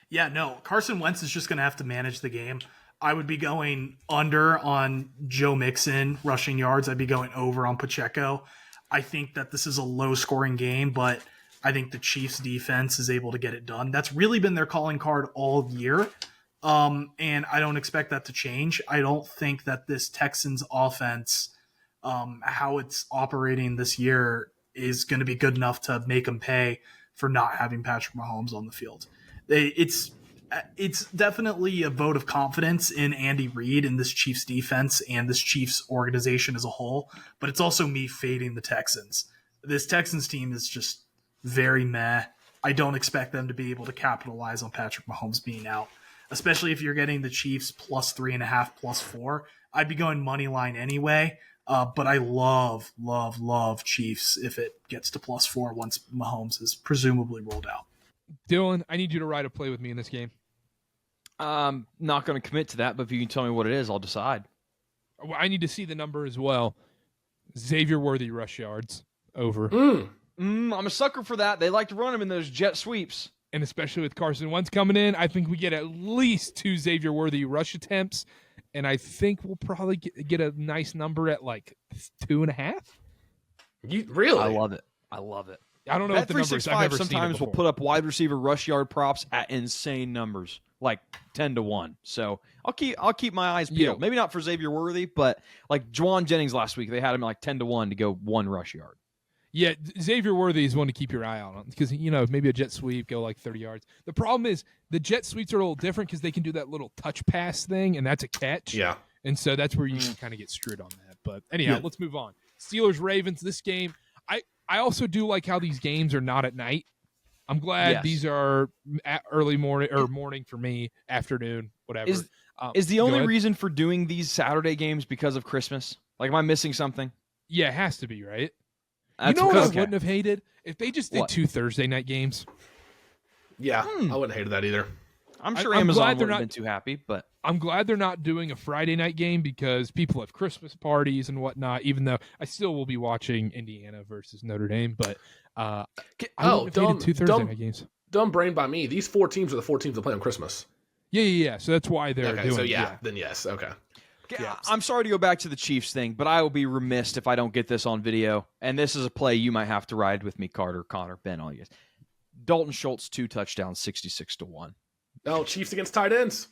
Yeah, no. Carson Wentz is just going to have to manage the game. I would be going under on Joe Mixon rushing yards. I'd be going over on Pacheco. I think that this is a low-scoring game, but I think the Chiefs' defense is able to get it done. That's really been their calling card all year, and I don't expect that to change. I don't think that this Texans offense, how it's operating this year, is going to be good enough to make them pay for not having Patrick Mahomes on the field. It's definitely a vote of confidence in Andy Reid and this Chiefs defense and this Chiefs organization as a whole, but it's also me fading the Texans. This Texans team is just very meh. I don't expect them to be able to capitalize on Patrick Mahomes being out, especially if you're getting the Chiefs +3.5, +4. I'd be going money line anyway. But I love Chiefs if it gets to +4 once Mahomes is presumably rolled out. Dylan, I need you to ride a play with me in this game. I'm not going to commit to that, but if you can tell me what it is, I'll decide. I need to see the number as well. Xavier Worthy rush yards over. I'm a sucker for that. They like to run him in those jet sweeps. And especially with Carson Wentz coming in, I think we get at least 2 Xavier Worthy rush attempts. And I think we'll probably get a nice number at like 2.5. Really? I love it. I don't know what the number is. I've never seen it sometimes will before. put up wide receiver rush yard props at insane numbers, like 10-1. So I'll keep my eyes peeled. Yeah. Maybe not for Xavier Worthy, but like Juwan Jennings last week, they had him like 10-1 to go 1 rush yard. Yeah, Xavier Worthy is one to keep your eye on because, maybe a jet sweep, go like 30 yards. The problem is the jet sweeps are a little different because they can do that little touch pass thing, and that's a catch. Yeah. And so that's where you can kind of get screwed on that. But anyhow, let's move on. Steelers-Ravens, this game, I also do like how these games are not at night. I'm glad these are at early morning or morning for me, afternoon, whatever. Is the only reason for doing these Saturday games because of Christmas? Like, am I missing something? Yeah, it has to be, right? That's what I okay. wouldn't have hated? If they just did 2 Thursday night games. Yeah, I wouldn't hate that either. I'm sure I'm Amazon glad they're wouldn't have not- been too happy, but I'm glad they're not doing a Friday night game because people have Christmas parties and whatnot, even though I still will be watching Indiana versus Notre Dame. But I wouldn't have hated 2 Thursday night games. Dumb brain by me. These 4 teams are the 4 teams that play on Christmas. Yeah. So that's why they're Okay, doing so it. then yes. Okay. Yeah. I'm sorry to go back to the Chiefs thing, but I will be remiss if I don't get this on video. And this is a play you might have to ride with me, Carter, Connor, Ben, all you guys. Dalton Schultz, 2 touchdowns, 66-1. Oh, Chiefs against tight ends.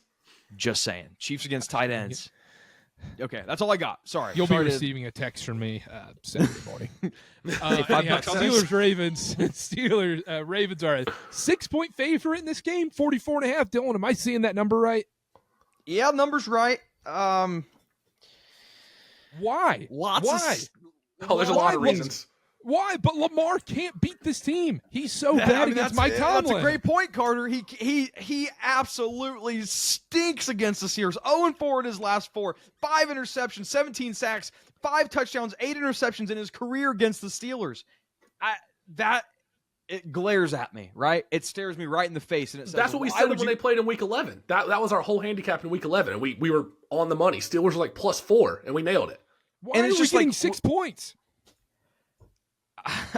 Just saying. Chiefs against tight ends. Okay, that's all I got. Sorry. You'll Sorry be to- receiving a text from me Saturday morning. $5 on Steelers-Ravens. Ravens are a 6-point favorite in this game, 44.5. Dylan, am I seeing that number right? Yeah, number's right. Why? Why? There's a lot of reasons. Why? But Lamar can't beat this team. He's so bad against Mike Tomlin. That's a great point, Carter. He absolutely stinks against the Steelers. 0-4 in his last 4. 5 interceptions, 17 sacks, 5 touchdowns, 8 interceptions in his career against the Steelers. It glares at me, right? It stares me right in the face, and it says, That's what we said when they played in Week 11. That was our whole handicap in Week 11, and we were on the money. Steelers were like +4, and we nailed it. Why and are it's we just getting like 6 points?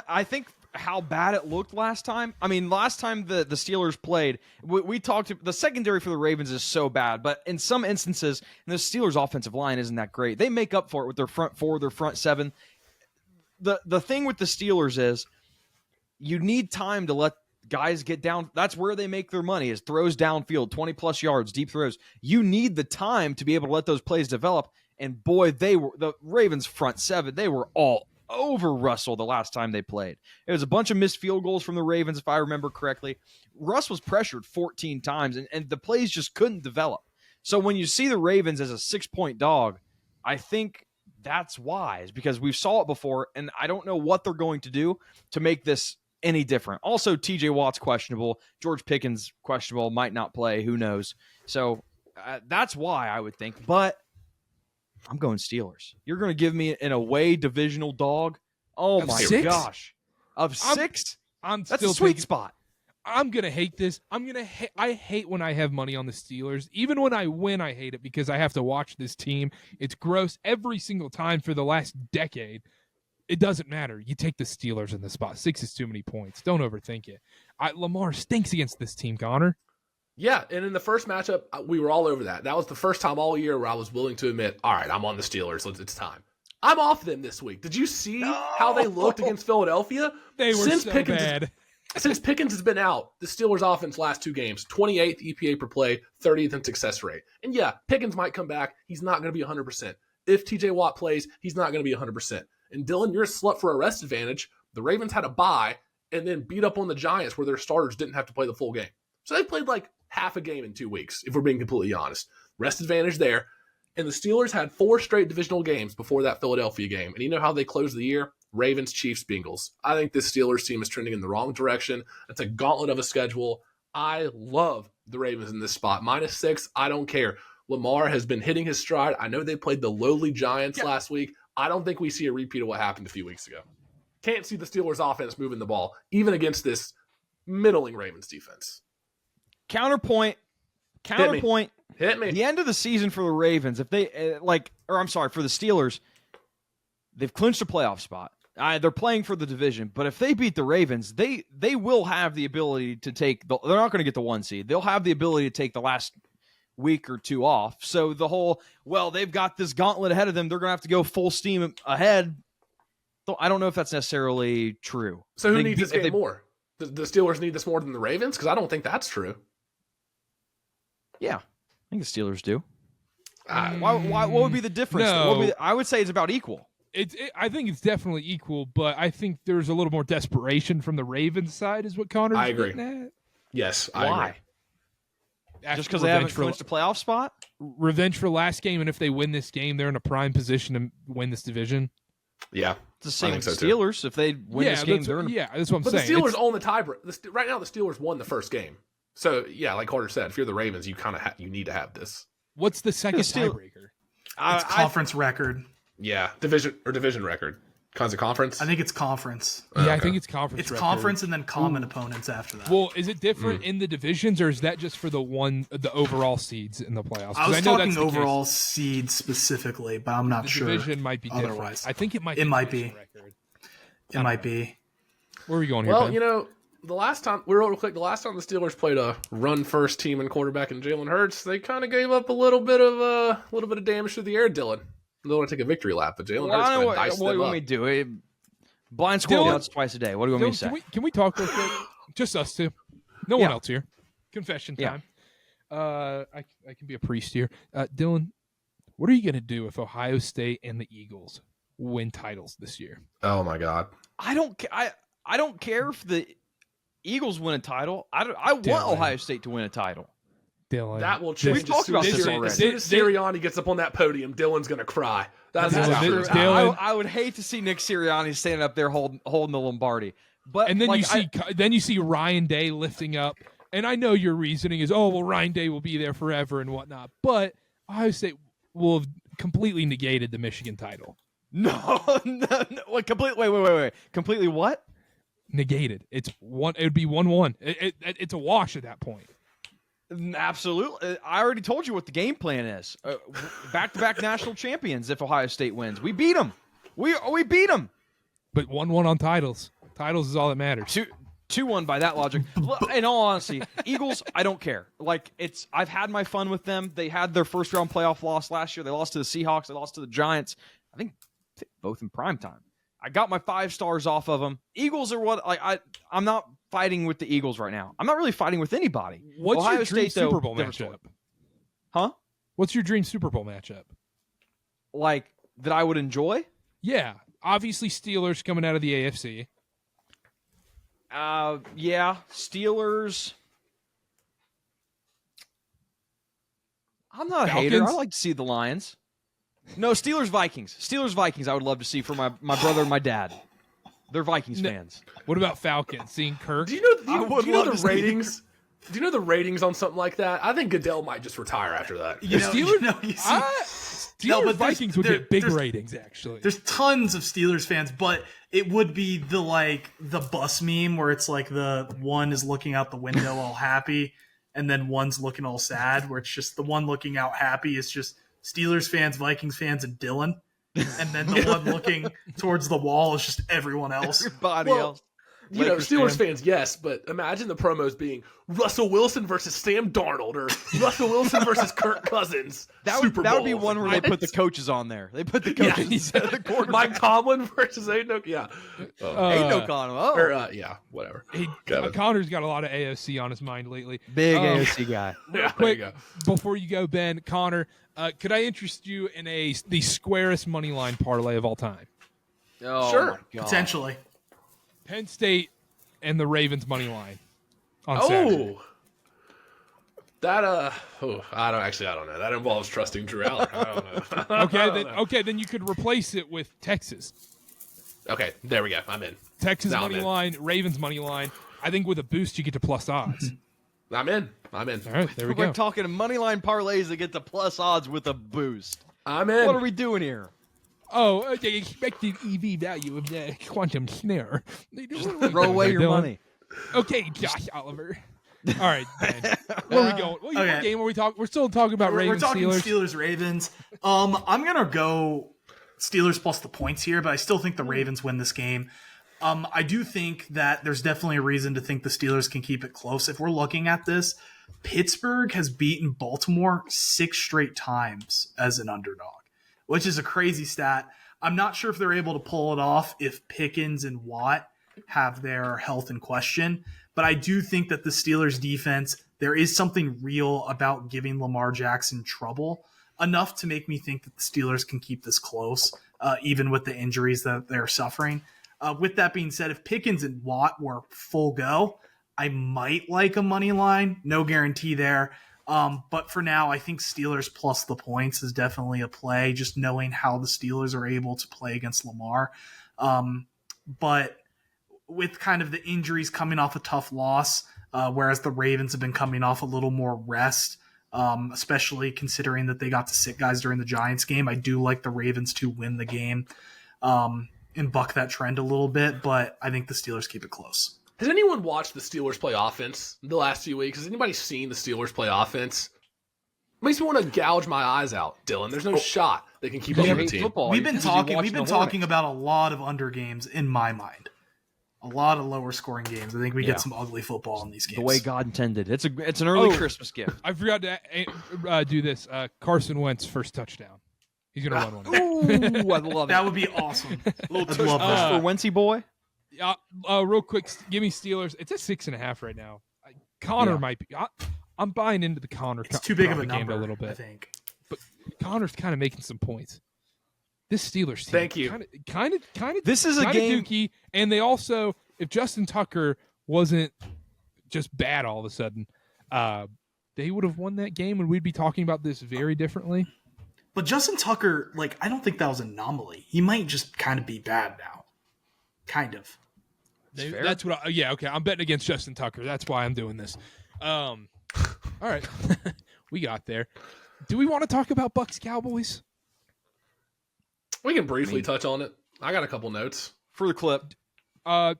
I think how bad it looked last time. I mean, last time the Steelers played, we talked. The secondary for the Ravens is so bad, but in some instances, and the Steelers' offensive line isn't that great. They make up for it with their front 4, their front 7. The thing with the Steelers is you need time to let guys get down. That's where they make their money, is throws downfield, 20-plus yards, deep throws. You need the time to be able to let those plays develop. And boy, the Ravens front seven, they were all over Russell the last time they played. It was a bunch of missed field goals from the Ravens, if I remember correctly. Russ was pressured 14 times, and the plays just couldn't develop. So when you see the Ravens as a 6-point dog, I think that's wise, because we've saw it before, and I don't know what they're going to do to make this any different. Also, TJ Watt's questionable. George Pickens questionable, might not play. Who knows? So that's why I would think. But I'm going Steelers. You're going to give me an away divisional dog? Oh, Of my 6? gosh. Of 6? That's still a sweet thinking- spot. I'm gonna hate this. I hate when I have money on the Steelers. Even when I win, I hate it because I have to watch this team. It's gross every single time for the last decade. It doesn't matter. You take the Steelers in the spot. 6 is too many points. Don't overthink it. Lamar stinks against this team, Connor. Yeah, and in the first matchup, we were all over that. That was the first time all year where I was willing to admit, all right, I'm on the Steelers. It's time. I'm off them this week. Did you see how they looked against Philadelphia? They were so bad. Since Pickens has been out, the Steelers' offense last 2 games, 28th EPA per play, 30th in success rate. And yeah, Pickens might come back. He's not going to be 100%. If TJ Watt plays, he's not going to be 100%. And Dylan, you're a slut for a rest advantage. The Ravens had a bye and then beat up on the Giants where their starters didn't have to play the full game. So they played like half a game in 2 weeks, if we're being completely honest. Rest advantage there. And the Steelers had 4 straight divisional games before that Philadelphia game. And you know how they closed the year? Ravens, Chiefs, Bengals. I think this Steelers team is trending in the wrong direction. It's a gauntlet of a schedule. I love the Ravens in this spot. -6, I don't care. Lamar has been hitting his stride. I know they played the lowly Giants last week. I don't think we see a repeat of what happened a few weeks ago. Can't see the Steelers offense moving the ball, even against this middling Ravens defense. Counterpoint. Hit me. The end of the season for the Ravens, if they for the Steelers, they've clinched a playoff spot. They're playing for the division, but if they beat the Ravens, they will have the ability to take they're not going to get the 1 seed. They'll have the ability to take the last week or 2 off. So the whole, they've got this gauntlet ahead of them, they're going to have to go full steam ahead. I don't know if that's necessarily true. So who needs this game more? The Steelers need this more than the Ravens? Because I don't think that's true. Yeah, I think the Steelers do. What would be the difference? No. I would say it's about equal. I think it's definitely equal, but I think there's a little more desperation from the Ravens side, is what Connor's I agree. getting at. Yes, I agree. Just because they haven't clinched a playoff spot? Revenge for last game, and if they win this game, they're in a prime position to win this division. Yeah. It's the same with the Steelers. If they win this game, they're in that's what I'm saying. But the Steelers own the tiebreaker. Right now, the Steelers won the first game. So, yeah, like Karter said, if you're the Ravens, you kind of you need to have this. What's the second tiebreaker? It's conference record. Yeah, division record. Kinds of conference? I think it's conference. I think it's conference. It's record. conference and then common opponents after that. Well, is it different in the divisions, or is that just for the overall seeds in the playoffs? I was know talking that's the overall case. seeds specifically, but I'm not The sure. division might be different. otherwise. I think it might. It might division be. Record. It might be. Where are we going here? Well, Ben? the last time the Steelers played a run first team and quarterback in Jalen Hurts, they kind of gave up a little bit of damage through the air, Dylan. They don't want to take a victory lap, but Jalen Hurts kind of diced them what do you up. want me to do? Blind squirrel nuts twice a day. What do you want me to say? Can we talk real quick? Just us two. No one else here. Confession Yeah. time. I can be a priest here. Dylan, what are you going to do if Ohio State and the Eagles win titles this year? Oh my God! I don't care if the Eagles win a title. I want Ohio State to win a title. Dylan, That will change. We've talked about this already. As soon as Sirianni gets up on that podium, Dylan's going to cry. That's Dylan. I would hate to see Nick Sirianni standing up there holding the Lombardi. But and then you see Ryan Day lifting up, and I know your reasoning is, Ryan Day will be there forever and whatnot, but Ohio State will have completely negated the Michigan title. No. Wait. Completely what? Negated. It would be 1-1. It's a wash at that point. Absolutely. I already told you what the game plan is. Back-to-back national champions if Ohio State wins. We beat them. We beat them. But 1-1 on titles. Titles is all that matters. 2-1 by that logic. In all honesty, Eagles, I don't care. I've had my fun with them. They had their first round playoff loss last year. They lost to the Seahawks. They lost to the Giants. I think both in prime time. I got my 5 stars off of them. Eagles are what I'm not fighting with the Eagles right now. I'm not really fighting with anybody. What's Ohio your dream State, though, Super Bowl different matchup? story. Huh? What's your dream Super Bowl matchup? Like that I would enjoy? Yeah, obviously Steelers coming out of the AFC. Yeah, Steelers. I'm not a hater. I like to see the Lions. No, Steelers-Vikings. Steelers-Vikings I would love to see for my brother and my dad. They're Vikings fans. What about Falcons? Seeing Kirk? Do you know the ratings? Do you know the ratings on something like that? I think Goodell might just retire after that. Steelers Vikings would get big ratings, actually. There's tons of Steelers fans, but it would be the bus meme where it's like the one is looking out the window all happy, and then one's looking all sad, where it's just the one looking out happy is just Steelers fans, Vikings fans, and Dylan. And then the one looking towards the wall is just everyone else. Everybody else. You know, Steelers fans, yes, but imagine the promos being Russell Wilson versus Sam Darnold or Russell Wilson versus Kirk Cousins. That would be one where they put the coaches on there. They put the coaches. The quarterback. Mike Tomlin versus Aiden O'Connell. Aiden O'Connell. Yeah, whatever. Connor's got a lot of AOC on his mind lately. Big AOC guy. Yeah, quick, before you go, Ben, Connor, could I interest you in the squarest money line parlay of all time? Oh, sure. Potentially. Penn State and the Ravens money line on Saturday. I don't know. That involves trusting Drew Allen. I don't know. Okay, then you could replace it with Texas. Okay, there we go. I'm in. Texas money line, Ravens money line. I think with a boost you get to plus odds. I'm in. All right, there we go. We're talking money line parlays that get the plus odds with a boost. I'm in. What are we doing here? Oh, the expected EV value of the quantum snare. Throw away your money. Okay, Josh Oliver. All right, Ben. Where are we going? What game are we talking? We're still talking about Ravens. We're talking Steelers. Ravens. I'm gonna go Steelers plus the points here, but I still think the Ravens win this game. I do think that there's definitely a reason to think the Steelers can keep it close. If we're looking at this, Pittsburgh has beaten Baltimore 6 straight times as an underdog, which is a crazy stat. I'm not sure if they're able to pull it off if Pickens and Watt have their health in question, but I do think that the Steelers defense, there is something real about giving Lamar Jackson trouble, enough to make me think that the Steelers can keep this close, even with the injuries that they're suffering. With that being said, if Pickens and Watt were full go, I might like a money line. No guarantee there. But for now, I think Steelers plus the points is definitely a play, just knowing how the Steelers are able to play against Lamar. But with kind of the injuries coming off a tough loss, whereas the Ravens have been coming off a little more rest, especially considering that they got to sit guys during the Giants game, I do like the Ravens to win the game and buck that trend a little bit, but I think the Steelers keep it close. Has anyone watched the Steelers play offense the last few weeks? Has anybody seen the Steelers play offense? Makes me want to gouge my eyes out, Dylan. There's no shot they can keep up with the team. Football. We've been talking about a lot of under games in my mind. A lot of lower scoring games. I think we get some ugly football in these games. The way God intended. It's an early Christmas gift. I forgot to do this. Carson Wentz first touchdown. He's gonna run one. Ooh, I love it. That would be awesome. Little touch for Wency boy. Real quick, give me Steelers. It's a 6.5 right now. Connor might be. I'm buying into the Connor. It's too big of a number, a little bit, I think. But Connor's kind of making some points. This Steelers team, thank you. Kind of. This is a game. Dookie, and they also, if Justin Tucker wasn't just bad all of a sudden, they would have won that game, and we'd be talking about this very differently. But Justin Tucker, I don't think that was an anomaly. He might just kind of be bad now. Kind of. That's what okay. I'm betting against Justin Tucker. That's why I'm doing this. All right. We got there. Do we want to talk about Bucks Cowboys? We can briefly touch on it. I got a couple notes. For the clip. I'll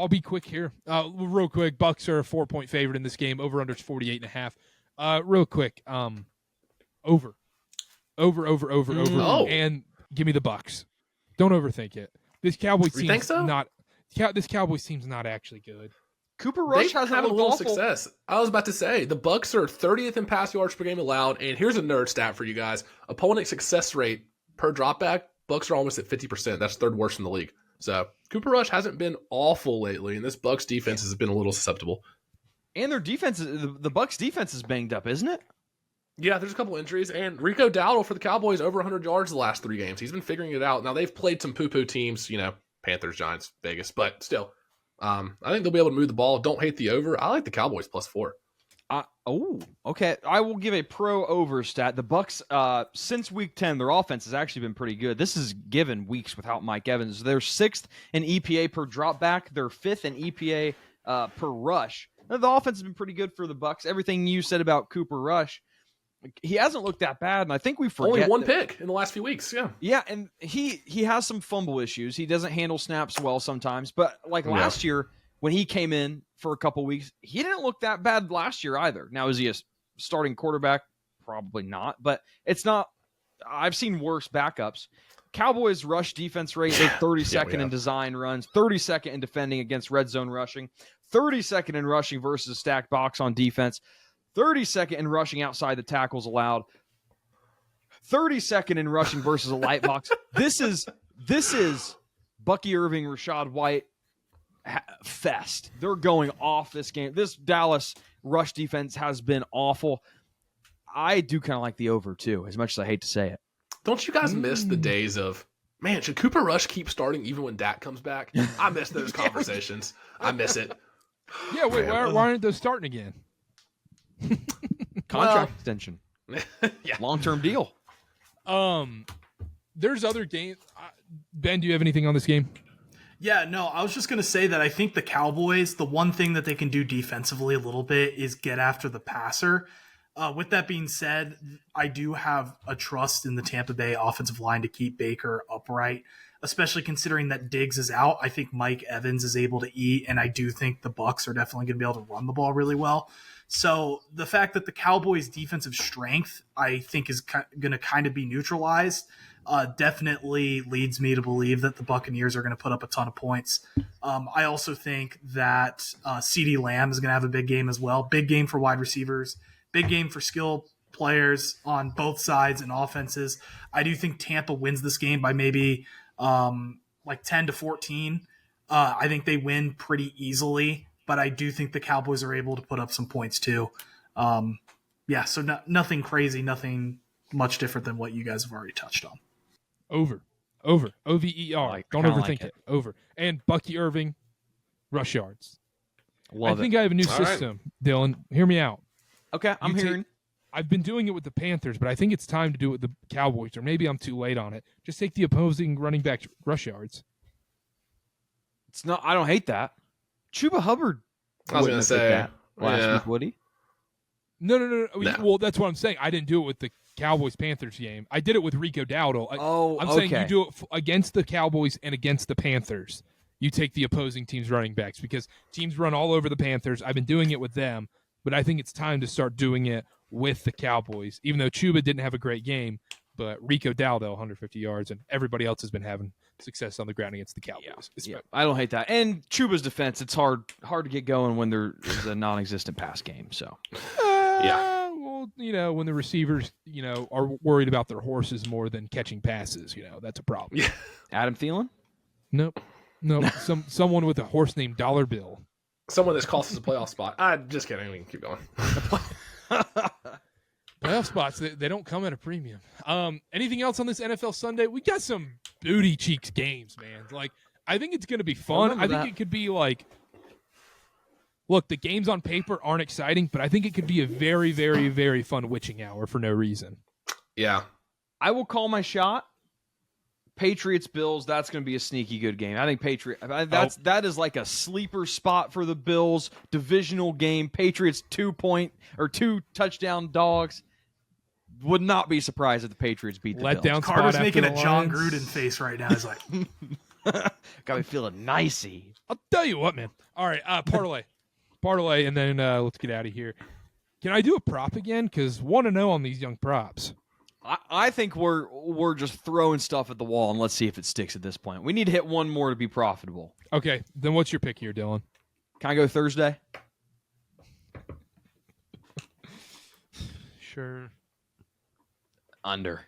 be quick here. Real quick, Bucks are a 4-point favorite in this game. Over under is 48.5. Real quick. Over. Oh. And give me the Bucks. Don't overthink it. This Cowboys team's think so? This Cowboys team's not actually good. Cooper Rush They've has had a little awful. success. I was about to say the Bucks are 30th in pass yards per game allowed, and here's a nerd stat for you guys: opponent success rate per dropback. Bucks are almost at 50%. That's third worst in the league. So Cooper Rush hasn't been awful lately, and this Bucs defense has been a little susceptible. And their defense, the Bucs defense is banged up, isn't it? Yeah, there's a couple injuries, and Rico Dowdle for the Cowboys over 100 yards the last 3 games. He's been figuring it out. Now they've played some poo-poo teams, Panthers, Giants, Vegas, but still, I think they'll be able to move the ball. Don't hate the over. I like the Cowboys +4. Okay. I will give a pro over stat. The Bucs, since week 10, their offense has actually been pretty good. This is given weeks without Mike Evans. They're 6th in EPA per drop back. They're 5th in EPA per rush. Now, the offense has been pretty good for the Bucs. Everything you said about Cooper Rush, he hasn't looked that bad, and I think we forget. Only one pick in the last few weeks, yeah. Yeah, and he has some fumble issues. He doesn't handle snaps well sometimes. But last year, when he came in for a couple weeks, he didn't look that bad last year either. Now, is he a starting quarterback? Probably not. But it's not – I've seen worse backups. Cowboys rush defense rate, they're 32nd in design runs, 32nd in defending against red zone rushing, 32nd in rushing versus stacked box on defense, 32nd in rushing outside the tackles allowed, 32nd in rushing versus a light box. This is Bucky Irving, Rashad White fest. They're going off this game. This Dallas rush defense has been awful. I do kind of like the over too, as much as I hate to say it. Don't you guys miss the days of, man, should Cooper Rush keep starting even when Dak comes back? I miss those conversations. I miss it. Yeah, wait, why aren't those starting again? Contract extension. Yeah. Long-term deal. There's other games. Ben, do you have anything on this game? Yeah, no, I was just going to say that I think the Cowboys, the one thing that they can do defensively a little bit is get after the passer. With that being said, I do have a trust in the Tampa Bay offensive line to keep Baker upright, especially considering that Diggs is out. I think Mike Evans is able to eat, and I do think the Bucs are definitely going to be able to run the ball really well. So the fact that the Cowboys' defensive strength, I think, is going to kind of be neutralized, definitely leads me to believe that the Buccaneers are going to put up a ton of points. I also think that CeeDee Lamb is going to have a big game as well. Big game for wide receivers. Big game for skill players on both sides and offenses. I do think Tampa wins this game by maybe 10-14. I think they win pretty easily, but I do think the Cowboys are able to put up some points too. So nothing crazy, nothing much different than what you guys have already touched on. Over. OVER. Don't overthink it. Over. And Bucky Irving, rush yards. I think I have a new system, right. Dylan. Hear me out. Okay, I'm hearing. I've been doing it with the Panthers, but I think it's time to do it with the Cowboys, or maybe I'm too late on it. Just take the opposing running back rush yards. It's not. I don't hate that. Chuba Hubbard. I was going to say that last week, would he? No. Well, that's what I'm saying. I didn't do it with the Cowboys-Panthers game. I did it with Rico Dowdle. I'm saying you do it against the Cowboys and against the Panthers. You take the opposing team's running backs because teams run all over the Panthers. I've been doing it with them. But I think it's time to start doing it with the Cowboys, even though Chuba didn't have a great game. But Rico Dowdle, 150 yards, and everybody else has been having success on the ground against the Cowboys. Yeah, I don't hate that. And Chuba's defense, it's hard to get going when there is a non-existent pass game. So, well, when the receivers, are worried about their horses more than catching passes, that's a problem. Yeah. Adam Thielen? Nope. Someone with a horse named Dollar Bill. Someone that's cost us a playoff spot. Just kidding. We can keep going. Playoff spots, they don't come at a premium. Anything else on this NFL Sunday? We got some booty cheeks games, man. I think it's going to be fun. I think it could be look, the games on paper aren't exciting, but I think it could be a very, very, very fun witching hour for no reason. Yeah. I will call my shot. Patriots Bills, that's going to be a sneaky good game. I think that is like a sleeper spot for the Bills. Divisional game. Patriots 2 touchdown dogs. Would not be surprised if the Patriots beat the Bills. Carter's making a John Gruden face right now. He's like, got me feeling nicey. I'll tell you what, man. All right, parlay, and then let's get out of here. Can I do a prop again? Because 1-0 on these young props. I think we're just throwing stuff at the wall, and let's see if it sticks at this point. We need to hit one more to be profitable. Okay, then what's your pick here, Dylan? Can I go Thursday? Sure. Under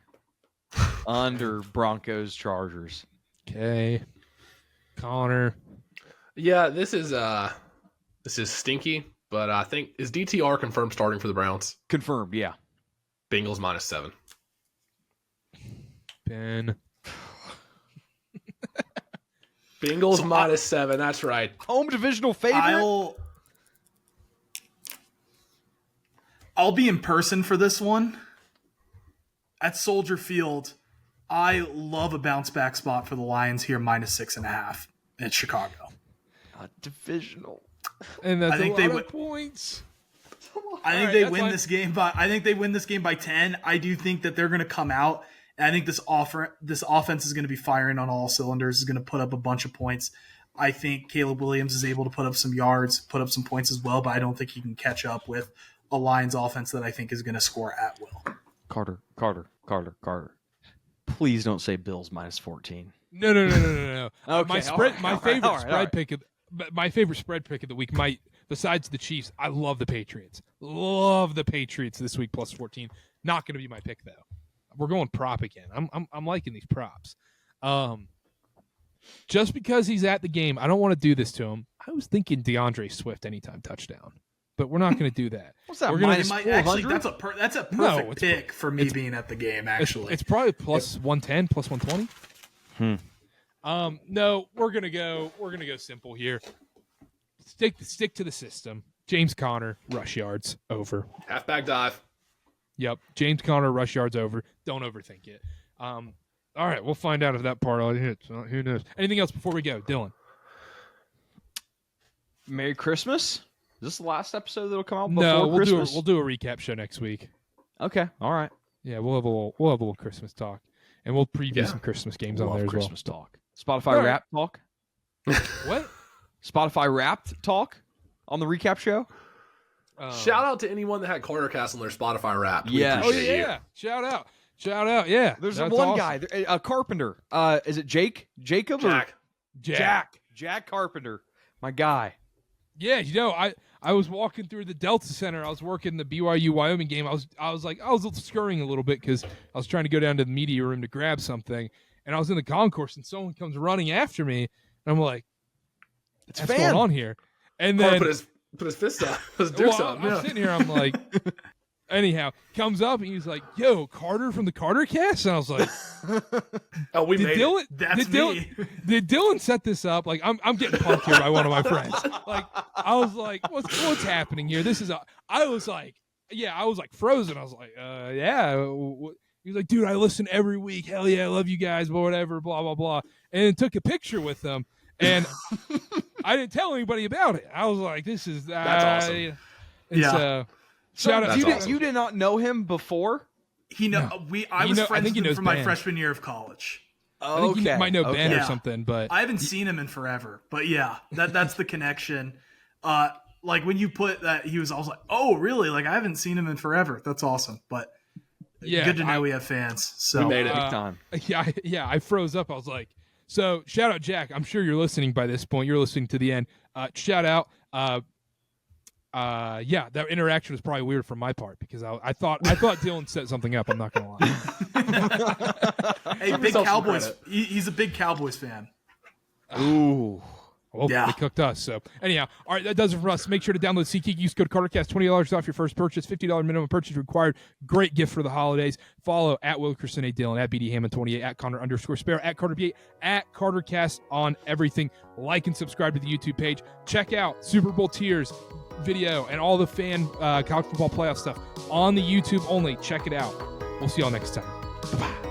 Broncos Chargers. Okay. Connor. Yeah, this is stinky, but I think is DTR confirmed starting for the Browns? Confirmed, yeah. Bengals -7. Ben. Bengals -7. That's right. Home divisional favorite. I'll be in person for this one at Soldier Field. I love a bounce back spot for the Lions here, -6.5 in Chicago. Divisional. And that's I think a lot they of points. I think All they right, win that's this game by. I think they win this game by 10. I do think that they're going to come out, and I think this offense is going to be firing on all cylinders. Is going to put up a bunch of points. I think Caleb Williams is able to put up some yards, put up some points as well, but I don't think he can catch up with a Lions offense that I think is going to score at will. Carter. Please don't say Bills -14. No. Okay, My favorite spread pick of the week might, besides the Chiefs, I love the Patriots. Love the Patriots this week +14. Not going to be my pick though. We're going prop again. I'm liking these props. Just because he's at the game, I don't want to do this to him. I was thinking DeAndre Swift anytime touchdown, but we're not going to do that. What's that? We're gonna Actually, that's a perfect pick for me being at the game. Actually, it's probably +110, +120. No, we're gonna go simple here. Stick to the system. James Conner rush yards over. Halfback dive. Yep, James Conner rush yards over. Don't overthink it. All right, we'll find out if that part hits. Who knows? Anything else before we go, Dylan? Merry Christmas. Is this the last episode that'll come out before No, Christmas? we'll do a recap show next week. Okay, all right. Yeah, we'll have a little Christmas talk, and we'll preview some Christmas games on there as Christmas well. talk. Spotify All right. Wrapped talk. What? Spotify Wrapped talk on the recap show. Shout out to anyone that had KarterKast on their Spotify Wrapped. We Yeah. appreciate you. Shout out. Yeah. There's that's one awesome. guy, a carpenter. Is it Jake? Jacob? Jack. Or Jack Carpenter. My guy. Yeah, I was walking through the Delta Center. I was working the BYU Wyoming game. I was scurrying a little bit because I was trying to go down to the media room to grab something, and I was in the concourse, and someone comes running after me, and I'm like, It's "What's going on here?" And Carter then put his fist up, his dukes up. I'm sitting here. I'm like, anyhow, comes up and he's like, "Yo, Carter from the KarterKast," and I was like, Oh, we made it. That's Dylan, me. did Dylan set this up? Like, I'm getting punked here by one of my friends. Like, I was like, what's happening here? I was like frozen. I was like, yeah. He was like, dude, I listen every week. Hell yeah, I love you guys, but whatever, blah, blah, blah. And then took a picture with them, and I didn't tell anybody about it. I was like, this is That's awesome. And Yeah. so, shout out. You did not know him before? I was friends with him from my freshman year of college. I think you might know Ben or Yeah. something, but I haven't seen him in forever. But yeah, that's the connection. Like when you put that, I was like, oh, really? Like I haven't seen him in forever. That's awesome. But yeah, good to know we have fans. So We made it. Big time. Yeah, I froze up. I was like, so shout out Jack. I'm sure you're listening by this point. You're listening to the end. Shout out. Yeah, that interaction was probably weird from my part because I thought Dylan set something up. I'm not gonna lie. hey, big Cowboys. He's a big Cowboys fan. Ooh. Well, Yeah. they cooked us. So anyhow, all right, that does it for us. Make sure to download SeatGeek. Use code KarterKast, $20 off your first purchase, $50 minimum purchase required. Great gift for the holidays. Follow at Wilkerson, Dylan, at BD Hammond 28, at Connor_Sparrow, at Carter P8, at KarterKast on everything. Like and subscribe to the YouTube page. Check out Super Bowl tiers video and all the fan college football playoff stuff on the YouTube only. Check it out. We'll see y'all next time. Bye-bye.